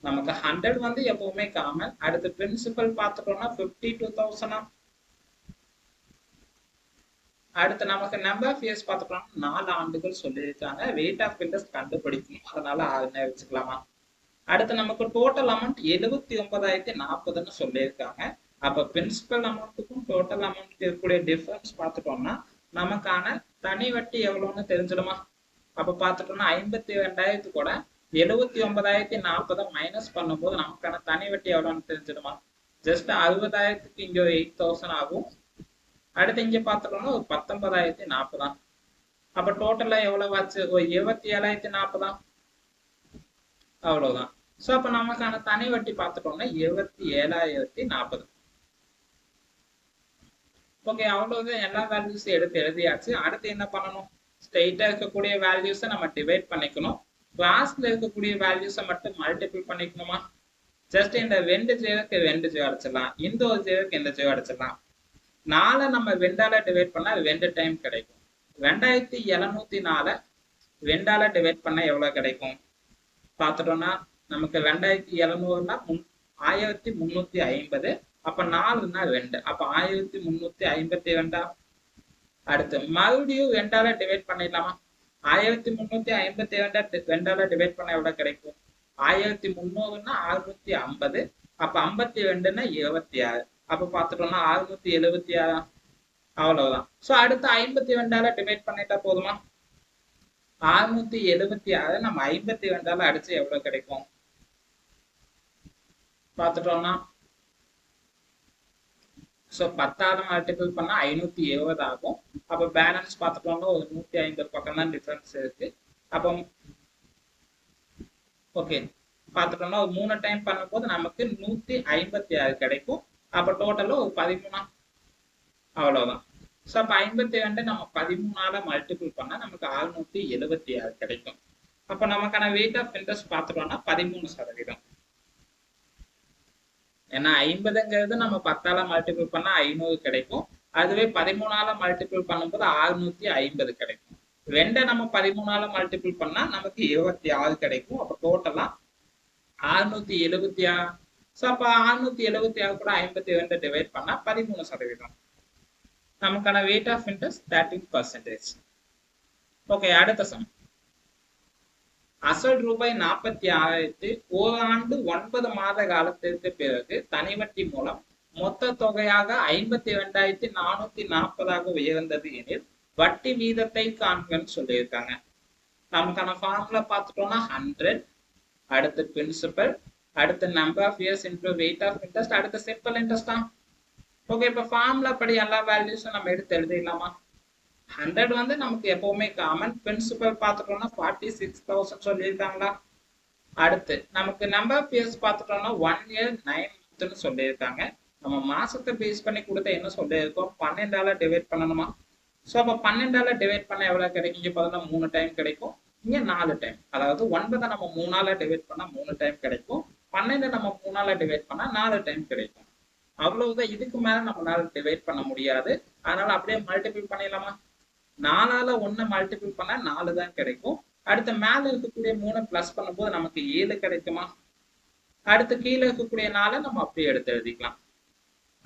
நமக்கு 100 வந்து எப்பவுமே காமன். அடுத்து பிரின்சிபல் பார்த்துட்டோம்னா 52,000. அடுத்து நமக்கு நம்பர் ஆஃப் இயர்ஸ் பார்த்துட்டோம்னா 4 ஆண்டுகள் சொல்லியிருக்காங்க. weight ஆஃப் இன்ட்ரெஸ்ட் கண்டுபிடிக்கணும், அதனால 6ன்னு வச்சுக்கலாமா? அடுத்து நமக்கு டோட்டல் அமௌண்ட் 79,040ன்னு சொல்லியிருக்காங்க. அப்ப பிரின்சிபல் அமௌண்ட்டுக்கும் டோட்டல் அமௌண்ட்டுக்கு இருக்கக்கூடிய டிஃபரன்ஸ் பார்த்துட்டோம்னா நமக்கான தனி வட்டி எவ்வளவுன்னு தெரிஞ்சிடுமா? அப்ப பார்த்துட்டோம்னா 52,000 கூட 79,040 மைனஸ் பண்ணும்போது நமக்கான தனி வட்டி எவ்வளவுன்னு தெரிஞ்சிடுமா? ஜஸ்ட் 60,000க்கு இங்க 8,000 ஆகும். அடுத்து இங்க பார்த்துட்டோம்னா ஒரு 19,040. அப்ப டோட்டலா எவ்வளவு ஆச்சு? ஒரு 27,040. அவ்வளவுதான். சோ அப்ப நமக்கான தனி வட்டி பார்த்துட்டோம்னா 27,040. ஓகே, அவ்வளவுதான். எல்லா வேல்யூஸும் எடுத்து எழுதியாச்சு. அடுத்து என்ன பண்ணணும்? ஸ்ட்ரெயிட்டா இருக்கக்கூடிய வேல்யூஸை நம்ம டிவைட் பண்ணிக்கணும். கிளாஸ்ல இருக்கக்கூடிய வேல்யூஸை மட்டும் மல்டிபிள் பண்ணிக்கணுமா? ஜஸ்ட் இந்த 2 ஜீரோக்கு 2 ஜீரோ அடிச்சிடலாம், இந்த ஒரு ஜீரோக்கு இந்த ஜீரோ அடிச்சிடலாம். 4 நம்ம 2ஆல டிவைட் பண்ணா 2 டைம் கிடைக்கும். 2704 2ஆல டிவைட் பண்ணா எவ்வளவு கிடைக்கும் பார்த்துட்டோம்னா, நமக்கு 2700னா 1350. அப்ப 4னா 2, அப்ப 1352. அடுத்து மறுபடியும் 2ஆல டிவைட் பண்ணிடலாமா? 1352 2ஆல டிவைட் பண்ண எவ்வளவு கிடைக்கும்? 1300னா 650, அப்ப 52னா 26, அப்ப பார்த்துட்டோம்னா 676. அவ்வளவுதான். சோ அடுத்து 52ஆல டிவைட் பண்ணிட்டா போதுமா? 676 நம்ம 52ஆல அடிச்சு எவ்வளவு கிடைக்கும் பார்த்துட்டோம்னா, சோ 10ஆல மல்டிபிள் பண்ணா 570 ஆகும். அப்ப பேலன்ஸ் பார்த்துட்டோம்னா ஒரு 150 பக்கம் தான் டிஃபரன்ஸ் இருக்கு. அப்போ ஓகே பார்த்துட்டோம்னா ஒரு 3 டைம் பண்ணும்போது நமக்கு 156 கிடைக்கும். அப்ப டோட்டலா ஒரு 13. அவ்வளவுதான். சோ அப்ப 52 நம்ம 13ஆல மல்டிபிள் பண்ணா நமக்கு 676 கிடைக்கும். அப்ப நமக்கான வெயிட் ஆஃப் இன்ட்ரெஸ்ட் பார்த்துட்டோம்னா 13%. ஏன்னா 50ங்கிறது நம்ம 10ஆல மல்டிபிள் பண்ணா 500 கிடைக்கும். அதுவே 13ஆல மல்டிபிள் பண்ணும்போது 650 கிடைக்கும். 2 நம்ம 13ஆல மல்டிபிள் பண்ணா நமக்கு 26 கிடைக்கும். அப்ப டோட்டலா 676. சோ அப்ப 676 கூட 52 டிவைட் பண்ணா 13%. நமக்கான weight of interest 13%. ஓகே, அடுத்த சம். அசல் ரூபாய் 46,000 ஓராண்டு 9 மாத காலத்திற்கு பிறகு தனிவட்டி மூலம் மொத்த தொகையாக 52,440 உயர்ந்தது எனில் வட்டி வீதத்தை காண்கன்னு சொல்லியிருக்காங்க. நமக்கான ஃபார்முலா பார்த்துட்டோம்னா 100, அடுத்து பிரின்சிபல், அடுத்து number of years into weight of interest, அடுத்து சிம்பிள் இன்ட்ரெஸ்ட் தான். ஓகே, இப்ப ஃபார்முலா படி எல்லா வேல்யூஸும் நம்ம எடுத்து எழுதிடலாமா? 100 வந்து நமக்கு எப்பவுமே காமன். பிரின்சிபல் பார்த்துட்டோம்னா 46,000 சொல்லியிருக்காங்களா? அடுத்து நமக்கு நம்பர் ஆஃப் இயர்ஸ் பார்த்துட்டோம்னா 1 year 9 months சொல்லியிருக்காங்க. நம்ம மாசத்தை பேஸ் பண்ணி கொடுத்த என்ன சொல்லியிருக்கோம்? 12ஆல டிவைட் பண்ணணுமா? ஸோ அப்போ 12ஆல டிவைட் பண்ண எவ்வளவு கிடைக்கும்? இங்க பார்த்தா 3 டைம் கிடைக்கும், இங்க 4 டைம். அதாவது 9 நம்ம 3ஆல டிவைட் பண்ணா 3 டைம் கிடைக்கும், 12 நம்ம 3ஆல டிவைட் பண்ணா 4 டைம் கிடைக்கும். அவ்வளவுதான். இதுக்கு மேல நம்மளால டிவைட் பண்ண முடியாது. அதனால அப்படியே மல்டிபிள் பண்ணிடலாமா? 4ஆல 1 மல்டிபிள் பண்ணா 4 தான் கிடைக்கும். அடுத்து மேல இருக்கக்கூடிய 3 பிளஸ் பண்ணும்போது நமக்கு 7 கிடைக்குமா? அடுத்து கீழே இருக்கக்கூடிய 4 நம்ம அப்படியே எடுத்து எழுதிக்கலாம்.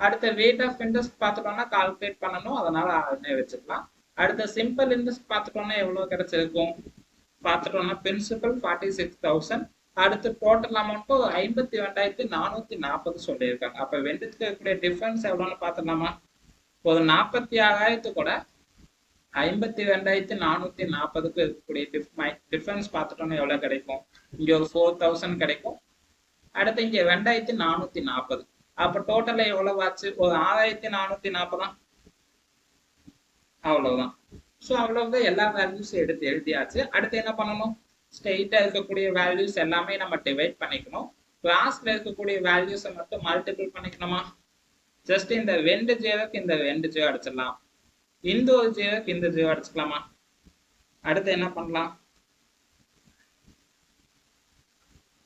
அடுத்த weight of interest பார்த்துட்டோம்னா கால்குலேட் பண்ணணும், அதனால அதனே வச்சுக்கலாம். அடுத்த சிம்பிள் இன்ட்ரெஸ்ட் பார்த்துட்டோம்னா எவ்வளவு கிடைச்சிருக்கும் பார்த்துட்டோம்னா பிரின்சிபல் 46,000, அடுத்து டோட்டல் அமௌண்ட் 52,440 சொல்லியிருக்காங்க. அப்ப ரெண்டுத்துக்கு இருக்கக்கூடிய டிஃபரன்ஸ் எவ்வளவுன்னு பார்த்துடலாமா? ஒரு 46,000 கூட 52,440க்கு இருக்கக்கூடிய டிஃபரன்ஸ் பார்த்துட்டோம்னா எவ்வளவு கிடைக்கும்? இங்க ஒரு 4,000 கிடைக்கும். அடுத்து இங்க 2,440. அப்ப டோட்டலா எவ்வளவு ஆச்சு? ஒரு 6,440. அவ்வளவுதான். ஸோ அவ்வளவுதான். எல்லா வேல்யூஸும் எடுத்து எழுதியாச்சு. அடுத்து என்ன பண்ணணும்? ஸ்ட்ரெயிட்டா இருக்கக்கூடிய வேல்யூஸ் எல்லாமே நம்ம டிவைட் பண்ணிக்கணும். கிளாஸ்ல இருக்கக்கூடிய வேல்யூஸை மட்டும் மல்டிபிள் பண்ணிக்கணுமா? ஜஸ்ட் இந்த 2 ஜீரோக்கு இந்த 2 ஜீரோ அடிச்சிடலாம், இந்த ஒரு ஜீரோக்கு இந்த ஜீரோ அடிச்சுக்கலாமா? அடுத்து என்ன பண்ணலாம்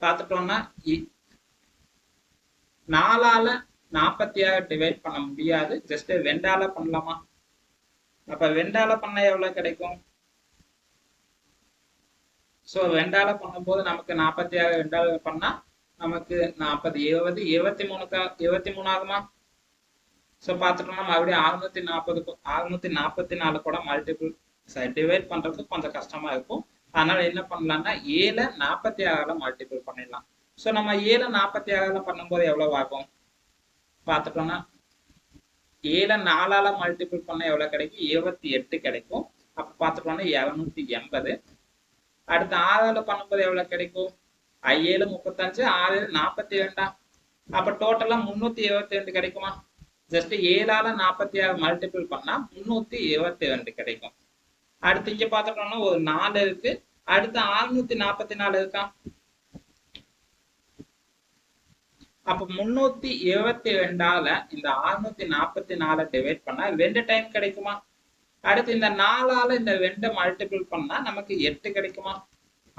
பார்த்துட்டோம்னா 4ஆல 46 டிவைட் பண்ண முடியாது, ஜஸ்ட் 2ஆல பண்ணலாமா? அப்ப 2ஆல பண்ண எவ்வளவு கிடைக்கும்? சோ 2ஆல பண்ணும்போது நமக்கு 46 2ஆல பண்ணா நமக்கு 40 70 23 ஆகுமா? சோ பார்த்துட்டோம்னா மறுபடியும் 644 கூட மல்டிபிள் டிவைட் பண்றதுக்கு கொஞ்சம் கஷ்டமா இருக்கும். அதனால என்ன பண்ணலாம்னா 7 46ஆல மல்டிபிள் பண்ணிடலாம். சோ நம்ம 7 46ஆல பண்ணும்போது எவ்வளவு ஆகும் பார்த்துட்டோம்னா 7 4ஆல மல்டிபிள் பண்ண எவ்வளவு கிடைக்கும்? 28 கிடைக்கும். அப்ப பார்த்துட்டோம்னா 280. அடுத்து 6ஆல பண்ணும்போது எவ்வளவு கிடைக்கும்? 7 35, 6 42. அப்ப டோட்டலா 372 கிடைக்குமா? ஜஸ்ட் 7ஆல 46 மல்டிபிள் பண்ணா 372 கிடைக்கும். அடுத்து இங்க பார்த்துட்டோம்னா ஒரு 4 இருக்கு, அடுத்து 644 இருக்கா? அப்ப 372ஆல இந்த 644 டிவைட் பண்ணா 2 டைம் கிடைக்குமா? அடுத்து இந்த 4ஆல இந்த 2 மல்டிபிள் பண்ணா நமக்கு 8 கிடைக்குமா?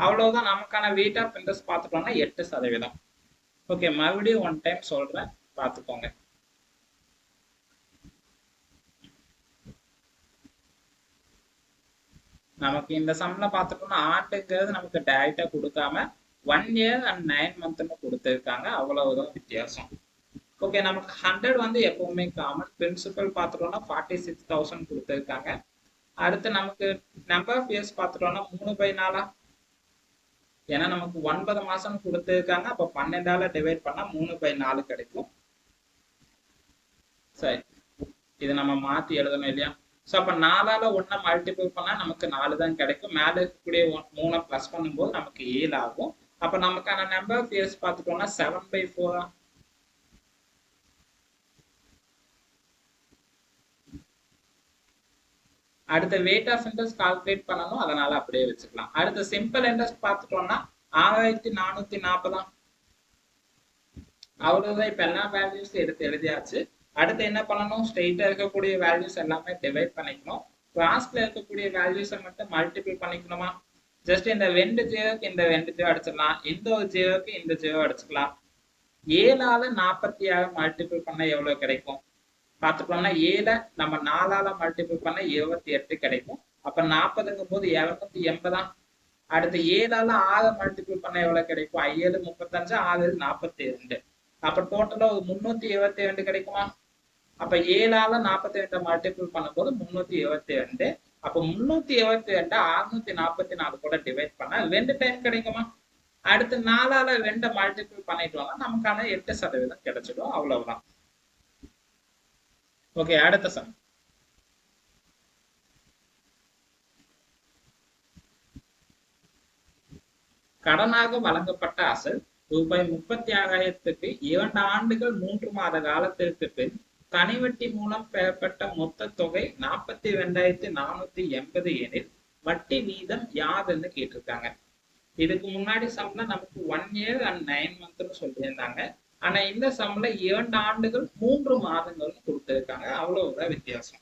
அவ்வளவுதான். நமக்கான weight of interest பார்த்துட்டோம்னா 8%. ஓகே, மறுபடியும் ஒன் டைம் சொல்றேன், பார்த்துக்கோங்க. நமக்கு இந்த சம்ல பார்த்துட்டோம்னா ஆண்டுங்கிறது நமக்கு டைரக்டா கொடுக்காம 1 year and 9 month கொடுத்துருக்காங்க, அவ்வளவுதான் வித்தியாசம். ஓகே, நமக்கு 100 வந்து எப்பவுமே காமன். பிரின்சிபல் பார்த்துட்டோம்னா 46,000 கொடுத்துருக்காங்க. அடுத்து நமக்கு நம்பர் ஆஃப் இயர்ஸ் பார்த்துட்டோம்னா 3/4. ஏன்னா நமக்கு 9 மாசம் கொடுத்துருக்காங்க, அப்ப 12ஆல டிவைட் பண்ணா 3/4 கிடைக்கும். சரி, இது நம்ம மாத்தி எழுதணும் இல்லையா? ஸோ அப்போ 4ஆல 1 மல்டிபிள் பண்ணா நமக்கு 4 தான் கிடைக்கும். மேலே இருக்கக்கூடிய 3 பிளஸ் பண்ணும்போது நமக்கு 7 ஆகும். அப்போ நமக்கான நம்பர் ஆஃப் இயர்ஸ் பார்த்துட்டோம்னா 7/4. அடுத்த weight of interest கால்குலேட் பண்ணணும், அதனால அப்படியே வச்சுக்கலாம். அடுத்த சிம்பிள் இன்ட்ரெஸ்ட் பார்த்துட்டோம்னா 6440. அவ்வளவுதான். இப்ப எல்லா வேல்யூஸ் எடுத்து எழுதியாச்சு. அடுத்து என்ன பண்ணணும்? ஸ்ட்ரெயிட்டா இருக்கக்கூடிய வேல்யூஸ் எல்லாமே டிவைட் பண்ணிக்கணும். கிளாஸ்ல இருக்கக்கூடிய வேல்யூஸை மட்டும் மல்டிபிள் பண்ணிக்கணுமா? ஜஸ்ட் இந்த 2 ஜீரோக்கு இந்த 2 ஜீரோ அடிச்சிடலாம், இந்த ஒரு ஜீரோக்கு இந்த ஜீரோ அடிச்சுக்கலாம். 7ஆல 46 மல்டிபிள் பண்ண எவ்வளவு கிடைக்கும் பார்த்துட்டோம்னா 7 நம்ம 4ஆல மல்டிபிள் பண்ண 28 கிடைக்கும். அப்ப 40ங்கும் போது 280. அடுத்து 7ஆல 6 மல்டிபிள் பண்ண எவ்வளவு கிடைக்கும்? 7 35, 6 42. அப்ப டோட்டலா ஒரு 372 கிடைக்குமா? அப்ப 7ஆல 42 மல்டிபிள் பண்ணும்போது 372. அப்ப 372 644 கூட டிவைட் பண்ணா 2 டைம் கிடைக்குமா? அடுத்து 4ஆல 2 மல்டிபிள் பண்ணிட்டோம்னா நமக்கான 8% கிடைச்சிடும், அவ்வளவுதான். ஓகே, அடுத்த சம். கடனாக வழங்கப்பட்ட அசல் ரூபாய் 36,000க்கு 2 ஆண்டுகள் 3 மாத காலத்திற்கு பின் தனிவட்டி மூலம் பெறப்பட்ட மொத்த தொகை 42,480 எனில் வட்டி வீதம் யாதுன்னு கேட்டிருக்காங்க. இதுக்கு முன்னாடி சம்ல நமக்கு 1 year and 9 month சொல்லியிருந்தாங்க. ஆனா இந்த சம்ல 2 ஆண்டுகள் 3 மாதங்கள் கொடுத்திருக்காங்க, அவ்வளவுதான் வித்தியாசம்.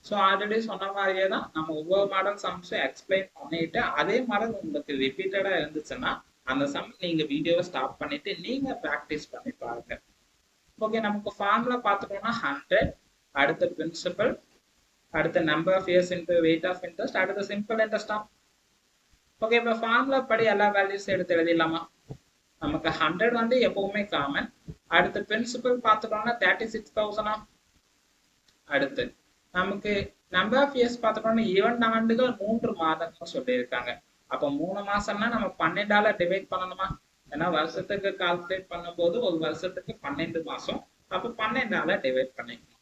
ஸோ ஆல்ரெடி சொன்ன மாதிரியே தான் நம்ம ஒவ்வொரு மாடல் சம்ஸும் எக்ஸ்பிளைன் பண்ணிட்டு அதே மாடல் உங்களுக்கு ரிப்பீட்டடா இருந்துச்சுன்னா அந்த சம் நீங்க வீடியோவை ஸ்டாப் பண்ணிட்டு நீங்க ப்ராக்டிஸ் பண்ணி பாருங்க. ஓகே, நமக்கு ஃபார்முலா பார்த்துட்டோம்னா 100, அடுத்த பிரின்சிபல், அடுத்த number of years into weight of interest, அடுத்த சிம்பிள் இன்ட்ரெஸ்ட். ஓகே, இப்போ ஃபார்முலா படி எல்லா வேல்யூஸ் எடுத்து எழுதிடலாமா? நமக்கு 100 வந்து எப்பவுமே காமன். அடுத்த பிரின்சிபல் பார்த்துட்டோம்னா 36,000. அடுத்து நமக்கு நம்பர் ஆஃப் இயர்ஸ் பார்த்துட்டோம்னா 2 ஆண்டுகள் 3 மாதங்கள் சொல்லியிருக்காங்க. அப்போ 3 மாசம்னா நம்ம 12ஆல டிவைட் பண்ணணுமா? ஏன்னா வருஷத்துக்கு கால்குலேட் பண்ணும்போது ஒரு வருஷத்துக்கு 12 மாசம். அப்போ 12ஆல டிவைட் பண்ணிக்கணும்.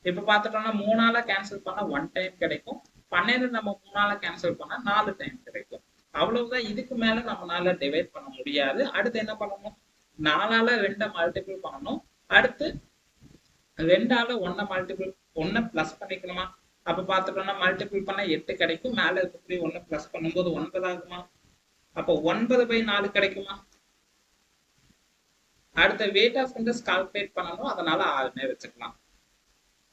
இப்போ பார்த்துட்டோம்னா 3ஆல கேன்சல் பண்ணா 1 டைம் கிடைக்கும். 12 நம்ம 3ஆல கேன்சல் பண்ணா 4 டைம் கிடைக்கும். அவ்வளவுதான். இதுக்கு மேல நம்மளால டிவைட் பண்ண முடியாது. அடுத்து என்ன பண்ணணும்? 4ஆல 2 மல்டிபிள் பண்ணணும். அடுத்து 2ஆல 1 மல்டிபிள் 1 பிளஸ் பண்ணிக்கணுமா? அப்ப பார்த்துட்டோம்னா மல்டிபிள் பண்ணா 8 கிடைக்கும். மேல இருக்கக்கூடிய 1 பிளஸ் பண்ணும்போது 9 ஆகுமா? அப்போ 9/4 கிடைக்குமா? அடுத்த weight ஆஃப் இன்ட்ரெஸ்ட் கால்குலேட் பண்ணணும், அதனால 6னே வச்சுக்கலாம்.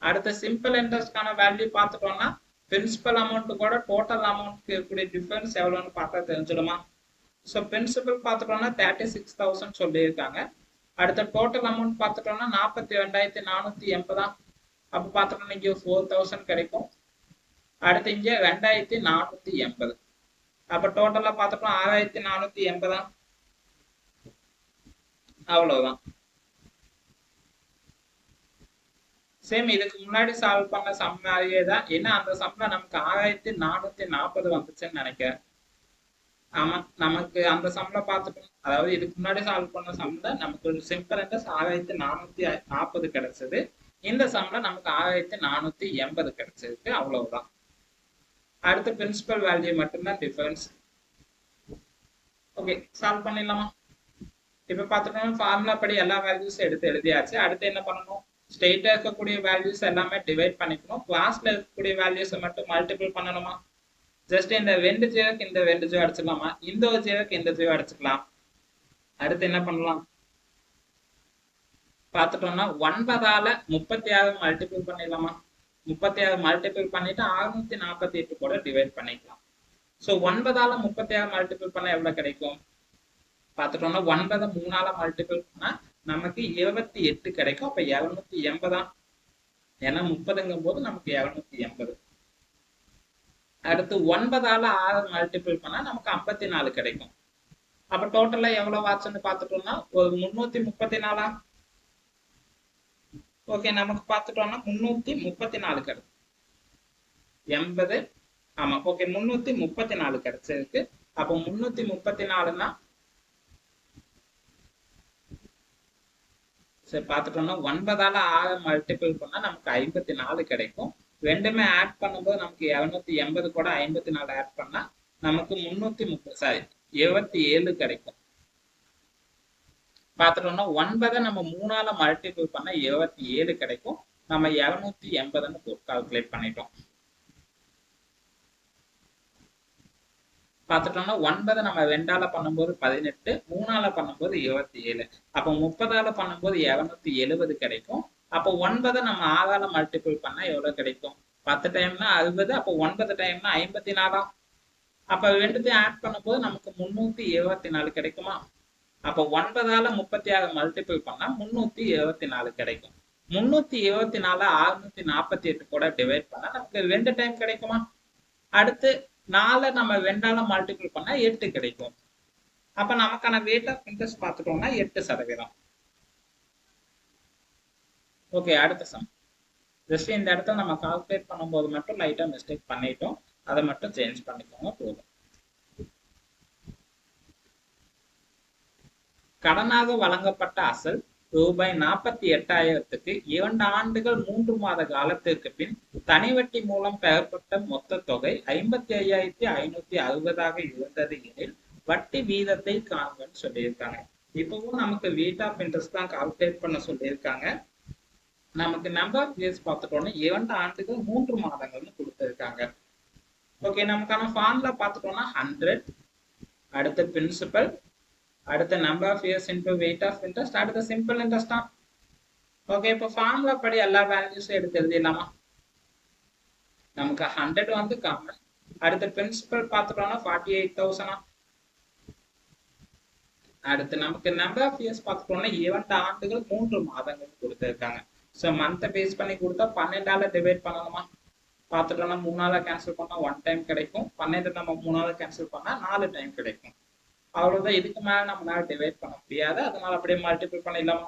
அடுத்த சிம்பிள் இன்ட்ரெஸ்ட்கான வேல்யூ பார்த்துட்டோம்னா பிரின்சிபல் அமௌண்ட் கூட டோட்டல் அமௌண்ட்க்கு இருக்கக்கூடிய டிஃபரன்ஸ் எவ்வளோன்னு பார்த்தா தெரிஞ்சிடுமா? ஸோ பிரின்சிபல் பார்த்துட்டோம்னா 36,000 சொல்லியிருக்காங்க. அடுத்த டோட்டல் அமௌண்ட் பார்த்துட்டோம்னா 42,480. அப்போ பார்த்துட்டோம்னா இங்கே 4,000 கிடைக்கும். அடுத்து இங்கே 2,480. அப்போ டோட்டலாக பார்த்துட்டோம் 6,480. அவ்வளவுதான். சேம் இதுக்கு முன்னாடி சால்வ் பண்ண சம் மாதிரியே தான். ஏன்னா அந்த சம்ல நமக்கு 6,440 வந்துச்சுன்னு நினைக்கிறேன். ஆமா, நமக்கு அந்த சம்ல பார்த்துட்டோம். அதாவது இதுக்கு முன்னாடி சால்வ் பண்ண சம்ல நமக்கு ஒரு சிம்பிள் இன்ட்ரெஸ்ட் 6,440 கிடைச்சது. இந்த சம்ல நமக்கு 6,480 கிடைச்சிருக்கு, அவ்வளவுதான். அடுத்த பிரின்சிபல் வேல்யூ மட்டும்தான் டிஃபரன்ஸ். ஓகே, சால்வ் பண்ணிடலாமா? இப்ப பார்த்துட்டோம்னா ஃபார்முலா படி எல்லா வேல்யூஸும் எடுத்து எழுதியாச்சு. அடுத்து என்ன பண்ணணும்? ஸ்ட்ரெயிட்டா இருக்கக்கூடிய வேல்யூஸ் எல்லாமே டிவைட் பண்ணிக்கணும். கிளாஸ்ல இருக்கக்கூடிய வேல்யூஸை மட்டும் மல்டிபிள் பண்ணணுமா? ஜஸ்ட் இந்த 2 ஜீரோக்கு இந்த 2 ஜீரோ அடிச்சிடலாமா? இந்த ஒரு ஜீரோக்கு இந்த ஜீரோ அடிச்சுக்கலாம். அடுத்து என்ன பண்ணலாம் பார்த்துட்டோம்னா 9ஆல 36 மல்டிபிள் பண்ணிடலாமா? 36 மல்டிபிள் பண்ணிட்டு 648 கூட டிவைட் பண்ணிக்கலாம். ஸோ 9ஆல 36 மல்டிபிள் பண்ணா எவ்வளவு கிடைக்கும் பார்த்துட்டோம்னா 9 3ஆல மல்டிபிள் பண்ணா நமக்கு 28 கிடைக்கும். அப்ப 780. ஏன்னா 30ங்கும் போது நமக்கு 780. அடுத்து 9ஆல 6 மல்டிபிள் பண்ணா நமக்கு 54 கிடைக்கும். அப்ப டோட்டலா எவ்வளவு ஆச்சுன்னு பார்த்துட்டோம்னா ஒரு 334. ஓகே, நமக்கு பார்த்துட்டோம்னா 334 கிடைக்கும். 80. ஆமா, ஓகே, 334 கிடைச்சிருக்கு. அப்ப 334ன்னா சரி பார்த்துட்டோம்னா 9ஆல 6 மல்டிபிள் பண்ணா நமக்கு 54 கிடைக்கும். ரெண்டுமே ஆட் பண்ணும்போது நமக்கு 280 கூட 54 ஆட் பண்ணா நமக்கு 77 கிடைக்கும். பார்த்துட்டோம்னா 9 நம்ம 3ஆல மல்டிபிள் பண்ணா 77 கிடைக்கும். நம்ம 280ன்னு கால்குலேட் பண்ணிட்டோம். பார்த்துட்டோம்னா 9 நம்ம 2ஆல பண்ணும்போது 18, 3ஆல பண்ணும்போது 27. அப்போ 30ஆல பண்ணும்போது 270 கிடைக்கும். அப்போ 9 நம்ம 6ஆல மல்டிபிள் பண்ணா எவ்வளவு கிடைக்கும்? 10 டைம்னா 60. அப்போ 9 டைம்னா 54. அப்ப ரெண்டுத்தையும் ஆட் பண்ணும்போது நமக்கு 374 கிடைக்குமா? அப்போ 9ஆல 36 மல்டிபிள் பண்ணா 374 கிடைக்கும். 374 648 கூட டிவைட் பண்ணா நமக்கு 2 டைம் கிடைக்குமா? அடுத்து 4 நம்ம 2ஆல மல்டிபிள் பண்ணா 8 கிடைக்கும். அப்ப நமக்கான ரேட் ஆஃப் இன்ட்ரெஸ்ட் பார்த்துட்டோம்னா 8%. ஓகே, அடுத்த சம். ஜஸ்ட் இந்த இடத்துல நம்ம கால்குலேட் பண்ணும்போது மட்டும் லைட்டா மிஸ்டேக் பண்ணிட்டோம். அதை மட்டும் சேஞ்ச் பண்ணிக்கோங்க போதும். கடனாக வழங்கப்பட்ட அசல் ரூபாய் 48,000க்கு 2 ஆண்டுகள் 3 மாத காலத்திற்கு பின் தனி வட்டி மூலம் பெறப்பட்ட மொத்த தொகை 55,560 இருந்தது எனில் வட்டி வீதத்தை காண்கன்னு சொல்லியிருக்காங்க. இப்பவும் நமக்கு ரேட் ஆஃப் இன்ட்ரெஸ்ட் தான் கால்குலேட் பண்ண சொல்லியிருக்காங்க. நமக்கு நம்பர் ஆஃப் இயர்ஸ் பார்த்துட்டோம்னா 2 ஆண்டுகள் 3 மாதங்கள்னு கொடுத்துருக்காங்க. ஓகே, நமக்கான ஃபார்முலா பார்த்துட்டோம்னா 100, அடுத்து பிரின்சிபல், அடுத்த number of years into weight of interest, அடுத்த சிம்பிள் இன்ட்ரெஸ்ட் தான். ஓகே, இப்போ ஃபார்முலா படி எல்லா வேல்யூஸும் எடுத்து எழுதிடலாமா? நமக்கு 100 வந்து காமன். அடுத்த பிரின்சிபல் பார்த்துட்டோம்னா 48,000. அடுத்து நமக்கு நம்பர் ஆஃப் இயர்ஸ் பார்த்துட்டோம்னா 2 ஆண்டுகள் 3 மாதங்கள் கொடுத்துருக்காங்க. ஸோ மந்த்தை பேஸ் பண்ணி கொடுத்தா 12ஆல டிவைட் பண்ணணுமா? பார்த்துட்டோம்னா 3ஆல கேன்சல் பண்ணா 1 டைம் கிடைக்கும். 12 நம்ம 3ஆல கேன்சல் பண்ணா 4 டைம் கிடைக்கும். அவ்வளவுதான். இதுக்கு மேல நம்மளால டிவைட் பண்ண முடியாது. அதனால அப்படியே மல்டிபிள் பண்ணிடலாமா?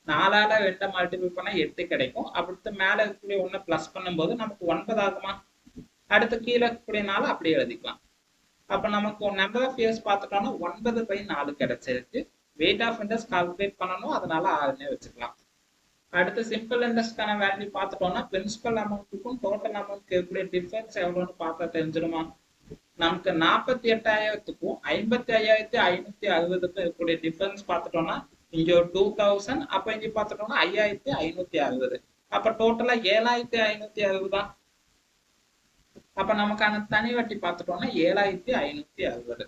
4ஆல 2 மல்டிபிள் பண்ணா 8 கிடைக்கும். அடுத்து மேல இருக்கக்கூடிய 1 பிளஸ் பண்ணும்போது நமக்கு 9 ஆகுமா? அடுத்து கீழே இருக்கக்கூடிய 4 அப்படியே எழுதிக்கலாம். அப்ப நமக்கு நம்பர் ஆஃப் இயர்ஸ் பார்த்துட்டோம்னா 9/4 கிடைச்சிருக்கு. வெயிட் ஆஃப் இன்ட்ரெஸ்ட் கால்குலேட் பண்ணணும், அதனால 6னே வச்சுக்கலாம். அடுத்து சிம்பிள் இன்ட்ரெஸ்ட்கான வேல்யூ பார்த்துட்டோம்னா பிரின்சிபல் அமௌண்ட்டுக்கும் டோட்டல் அமௌண்ட் இருக்கக்கூடிய டிஃபரன்ஸ் எவ்வளோன்னு பார்த்தா தெரிஞ்சிடுமா? நமக்கு 48,000க்கும் 55,560க்கும் இருக்கக்கூடிய டிஃபரன்ஸ் பார்த்துட்டோம்னா இங்க ஒரு 2000, அப்ப இங்க பார்த்துட்டோம்னா 5,560. அப்ப டோட்டலா 7,560 தான். அப்ப நமக்கான தனி வட்டி பார்த்துட்டோம்னா 7,560.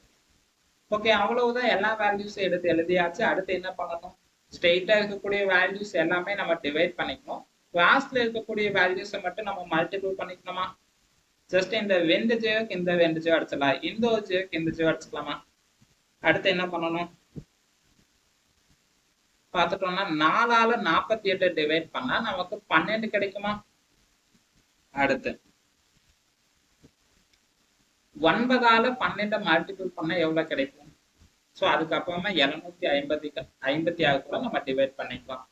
ஓகே, அவ்வளவுதான். எல்லா வேல்யூஸும் எடுத்து எழுதியாச்சு. அடுத்து என்ன பண்ணணும்? ஸ்ட்ரெயிட்டா இருக்கக்கூடிய வேல்யூஸ் எல்லாமே நம்ம டிவைட் பண்ணிக்கணும். கிளாஸ்ல இருக்கக்கூடிய வேல்யூஸை மட்டும் நம்ம மல்டிபிள் பண்ணிக்கணுமா? ஜஸ்ட் இந்த 2 ஜேக்கு இந்த 2 ஜே அடிச்சிடலாம், இந்த ஒரு ஜேக்கு இந்த ஜே அடிச்சுக்கலாமா? அடுத்து என்ன பண்ணணும் பார்த்துட்டோம்னா 4ஆல 48 டிவைட் பண்ணா நமக்கு 12 கிடைக்குமா? அடுத்து 9ஆல 12 மல்டிபிள் பண்ணா எவ்வளவு கிடைக்கும்? ஸோ அதுக்கப்புறமா 756 கூட நம்ம டிவைட் பண்ணிக்கலாம்.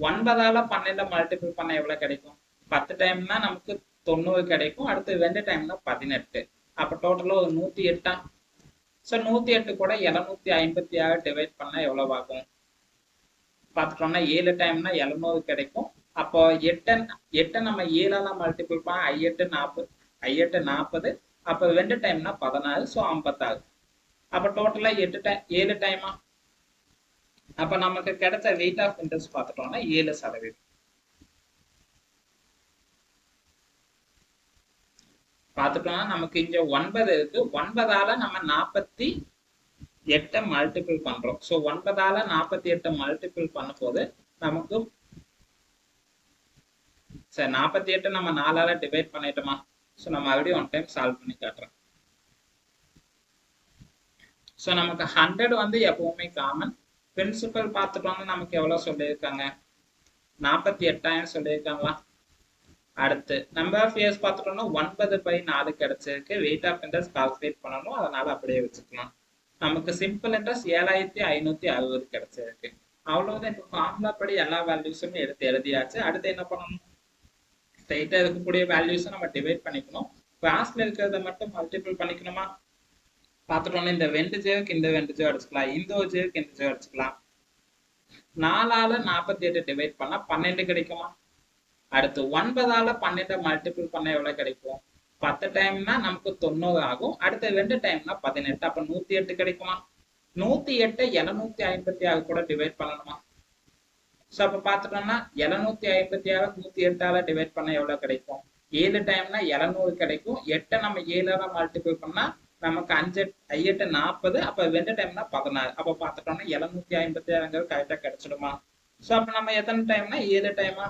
9ஆல 12 மல்டிபிள் பண்ண எவ்வளவு கிடைக்கும்? 10 டைம்னா நமக்கு 90 கிடைக்கும். அடுத்து 2 டைம்னா 18. அப்ப டோட்டலா ஒரு 108. ஸோ 108 கூட 756 டிவைட் பண்ணா எவ்வளவு ஆகும்? பார்த்துட்டோம்னா 7 டைம்னா 700 கிடைக்கும். அப்போ 8 நம்ம 7ஆல மல்டிபிள் பண்ணா 8 40. அப்ப 2 டைம்னா 16. ஸோ 56. அப்ப டோட்டலா 7 டைமா? அப்ப நமக்கு கிடைச்ச ரேட் ஆஃப் இன்ட்ரெஸ்ட் பார்த்துட்டோம்னா 7%. பார்த்துட்டோம்னா நமக்கு இங்க 9 இருக்கு. 9ஆல நம்ம 48 மல்டிபிள் பண்றோம். ஸோ 9ஆல 48 மல்டிபிள் பண்ணும் போது நமக்கு சரி 48 நம்ம 4ஆல டிவைட் பண்ணிட்டோமா? ஸோ நம்ம மறுபடியும் 1 டைம் சால்வ் பண்ணி காட்டுறோம். ஸோ நமக்கு 100 வந்து எப்பவுமே காமன். பிரின்சிபல் பார்த்துட்டோம்னா நமக்கு எவ்வளவு சொல்லியிருக்காங்க? 48,000 சொல்லியிருக்காங்களா? அடுத்து நம்பர் ஆஃப் இயர்ஸ் பார்த்துட்டோம்னா 9/4 கிடைச்சிருக்கு. வெயிட் ஆஃப் இன்ட்ரெஸ்ட் கால்குலேட் பண்ணணும், அதனால அப்படியே வச்சுக்கலாம். நமக்கு சிம்பிள் இன்ட்ரெஸ்ட் 7,560 கிடைச்சிருக்கு. அவ்வளவுதான். இப்போ ஃபார்முலா படி எல்லா வேல்யூஸுமே எடுத்து எழுதியாச்சு. அடுத்து என்ன பண்ணணும்? ஸ்ட்ரைட்டா இருக்கக்கூடிய வேல்யூஸை நம்ம டிவைட் பண்ணிக்கணும். கிளாஸ்ல இருக்கிறத மட்டும் மல்டிபிள் பண்ணிக்கணுமா? பார்த்துட்டோம்னா இந்த 2 ஜேவுக்கு இந்த 2 ஜே அடிச்சுக்கலாம், இந்த ஒரு ஜேவுக்கு இந்த ஜே அடிச்சுக்கலாம். 4ஆல 48 டிவைட் பண்ணா 12 கிடைக்குமா? அடுத்து 9ஆல 12 மல்டிபிள் பண்ண எவ்வளவு கிடைக்கும்? 10 டைம்னா நமக்கு 90 ஆகும். அடுத்து 2 டைம்னா 18, அப்ப 108 கிடைக்குமா? 108 756 கூட டிவைட் பண்ணணுமா? ஸோ அப்ப பார்த்துட்டோம்னா 756 108ஆல டிவைட் பண்ண எவ்வளவு கிடைக்கும்? 7 டைம்னா 700 கிடைக்கும். 8 நம்ம 7ஆல மல்டிபிள் பண்ணா நமக்கு 5 8 40, அப்ப 2 டைம்னா 16. அப்ப பார்த்துட்டோம்னா 756 கரெக்டா கிடைச்சிடுமா? ஸோ அப்ப நம்ம எத்தனை டைம்னா 7 டைமா?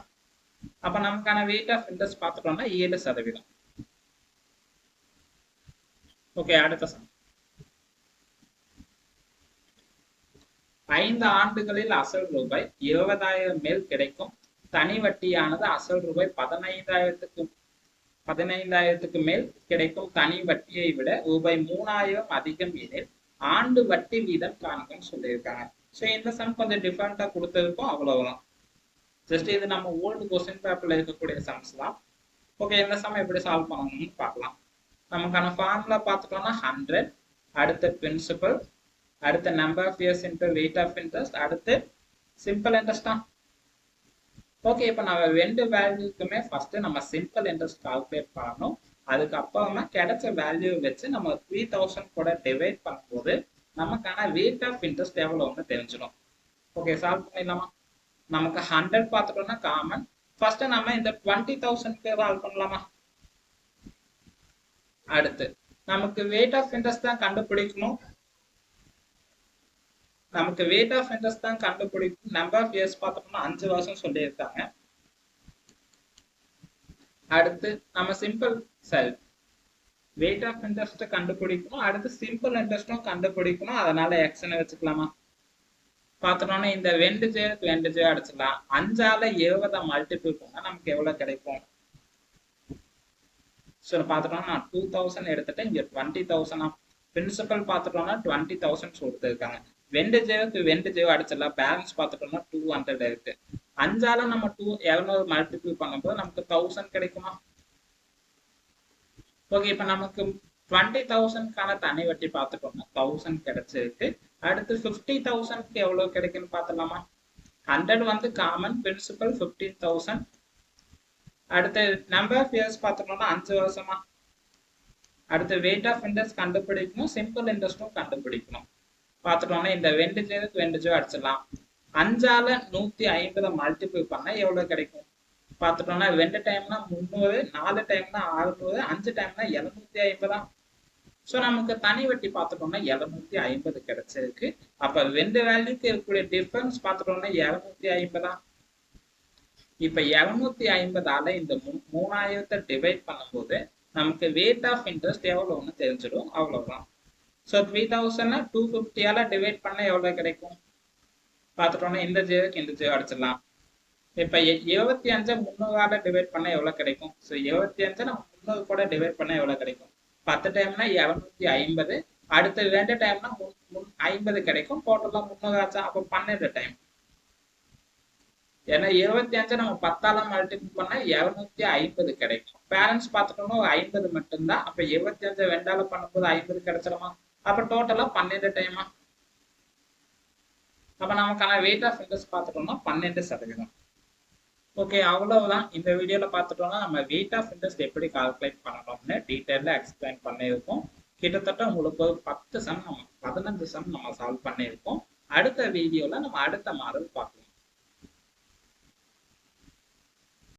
அப்ப நமக்கான வெயிட் ஆஃப் இன்ட்ரெஸ்ட் பார்த்துட்டோம்னா 7%. ஓகே, அடுத்த சம். 5 ஆண்டுகளில் அசல் ரூபாய் 20,000 மேல் கிடைக்கும் தனி வட்டியானது அசல் ரூபாய் 15,000க்கு மேல் கிடைக்கும் தனி வட்டியை விட ரூபாய் 3,000 அதிகம் எனில் ஆண்டு வட்டி வீதம் காண்கன்னு சொல்லியிருக்காங்க. ஸோ இந்த சம் கொஞ்சம் டிஃபரெண்டா கொடுத்திருக்கும், அவ்வளவுதான். ஜஸ்ட் இது நம்ம ஓல்டு கொஸ்டின் பேப்பர்ல இருக்கக்கூடிய சம்ஸ் தான். ஓகே, இந்த சம் எப்படி சால்வ் பண்ணணும்னு பார்க்கலாம். நமக்கான ஃபார்முலா பார்த்துட்டோம்னா 100, அடுத்த பிரின்சிபல், அடுத்த number of years into weight of interest, அடுத்து சிம்பிள் இன்ட்ரெஸ்ட் தான். ஓகே, இப்போ நம்ம 2 வேல்யூக்குமே ஃபர்ஸ்ட் நம்ம சிம்பிள் இன்ட்ரெஸ்ட் கால்குலேட் பண்ணணும். அதுக்கப்புறமா கிடைச்ச வேல்யூ வச்சு நம்ம 3000 கூட டிவைட் பண்ணும்போது நமக்கான வெயிட் ஆஃப் இன்ட்ரெஸ்ட் எவ்வளோன்னு தெரிஞ்சிடும். ஓகே, சால்வ் பண்ணிடலாமா? நமக்கு 100 பார்த்துட்டோம்னா காமன். ஃபர்ஸ்ட் நம்ம இந்த 20,000க்கு சால்வ் பண்ணலாமா? அடுத்து நமக்கு வெயிட் ஆஃப் இன்ட்ரெஸ்ட் தான் கண்டுபிடிக்கணும். நமக்கு வெயிட் ஆஃப் இன்ட்ரெஸ்ட் தான் கண்டுபிடிக்கும். நம்பர் ஆஃப் இயர்ஸ் பார்த்தோம்னா 5 வருஷம் சொல்லியிருக்காங்க. அடுத்து நம்ம சிம்பிள் வெயிட் ஆஃப் இன்ட்ரெஸ்ட் கண்டுபிடிக்கணும். அடுத்து சிம்பிள் இன்ட்ரெஸ்டும் கண்டுபிடிக்கணும், அதனால எக்ஸ்ன்னு வச்சுக்கலாமா? பார்த்துட்டோம்னா இந்த 2 ஜேக்கு 2 ஜே அடிச்சிடலாம். 5ஆல 20 மல்டிபிள் பண்ணா நமக்கு எவ்வளவு கிடைக்கும்? ஸோ பார்த்துட்டோம்னா 2000 எடுத்துட்டு இங்க 20,000 பிரின்சிபல் பார்த்துட்டோம்னா 20,000 கொடுத்துருக்காங்க. 2 ஜேவுக்கு 2 ஜே அடிச்சிடலாம். பேலன்ஸ் பார்த்துட்டோம்னா 200 இருக்கு. 5ஆல நம்ம 200 மல்டிபிள் பண்ணும்போது நமக்கு 1000 கிடைக்குமா? ஓகே, இப்ப நமக்கு 20,000க்கான தனி வட்டி பார்த்துட்டோம்னா 1000 கிடைச்சிருக்கு. அடுத்து 50,000க்கு எவ்வளவு கிடைக்குன்னு பார்த்துலாமா? 100 வந்து காமன், பிரின்சிபல் 15,000. அடுத்து நம்பர் ஆஃப் இயர்ஸ் பார்த்துட்டோம்னா 5 வருஷமா. அடுத்து வெயிட் ஆஃப் இன்ட்ரெஸ்ட் கண்டுபிடிக்கணும், சிம்பிள் இன்ட்ரெஸ்டும் கண்டுபிடிக்கணும். பார்த்துட்டோம்னா இந்த 2 ஜேக்கு 2 ஜே அடிச்சிடலாம். 5ஆல 150 மல்டிபிள் பண்ணா எவ்வளவு கிடைக்கும்? பார்த்துட்டோம்னா 2 டைம்னா 300, 4 டைம்னா 600, 5 டைம்னா 750. ஸோ நமக்கு தனி வட்டி பார்த்துட்டோம்னா 750 கிடைச்சிருக்கு. அப்ப 2 வேல்யூக்கு இருக்கக்கூடிய டிஃபரன்ஸ் பார்த்துட்டோம்னா 750. இப்ப 750ஆல இந்த 3000 டிவைட் பண்ணும்போது நமக்கு வெயிட் ஆஃப் இன்ட்ரெஸ்ட் எவ்வளவுன்னு தெரிஞ்சிடும், அவ்வளவுதான். ஸோ 3000 250ஆல டிவைட் பண்ண எவ்வளவு கிடைக்கும்? பார்த்துட்டோம்னா இந்த ஜேவுக்கு இந்த ஜே அடிச்சிடலாம். இப்ப 25 300ஆல டிவைட் பண்ண எவ்வளவு கிடைக்கும்? ஸோ 25 நம்ம 300 கூட டிவைட் பண்ண எவ்வளவு கிடைக்கும்? 10 டைம்னா 750, அடுத்து 2 டைம்னா 50 கிடைக்கும். டோட்டலா 300 ஆச்சா? அப்போ 12 டைம். ஏன்னா 25 நம்ம 10ஆல மல்டிபிள் பண்ணா 750 கிடைக்கும். பேலன்ஸ் பார்த்துட்டோம்னா 50 மட்டும்தான். அப்ப 25 2ஆல பண்ணும்போது 50 கிடைச்சிடுமா? அப்ப டோட்டலா 12 டைமா? அப்ப நமக்கான வெயிட் ஆஃப் இன்ட்ரெஸ்ட் பார்த்துட்டோம்னா 12%. ஓகே, அவ்வளவுதான். இந்த வீடியோல பார்த்துட்டோம்னா நம்ம வெயிட் ஆஃப் இன்ட்ரெஸ்ட் எப்படி கால்குலேட் பண்ணணும்னு டீட்டெயிலா எக்ஸ்பிளைன் பண்ணியிருக்கோம். கிட்டத்தட்ட உங்களுக்கு 10 சம் 15 சம் நம்ம சால்வ் பண்ணியிருக்கோம். அடுத்த வீடியோல நம்ம அடுத்த மாடல் பார்க்கலாம்.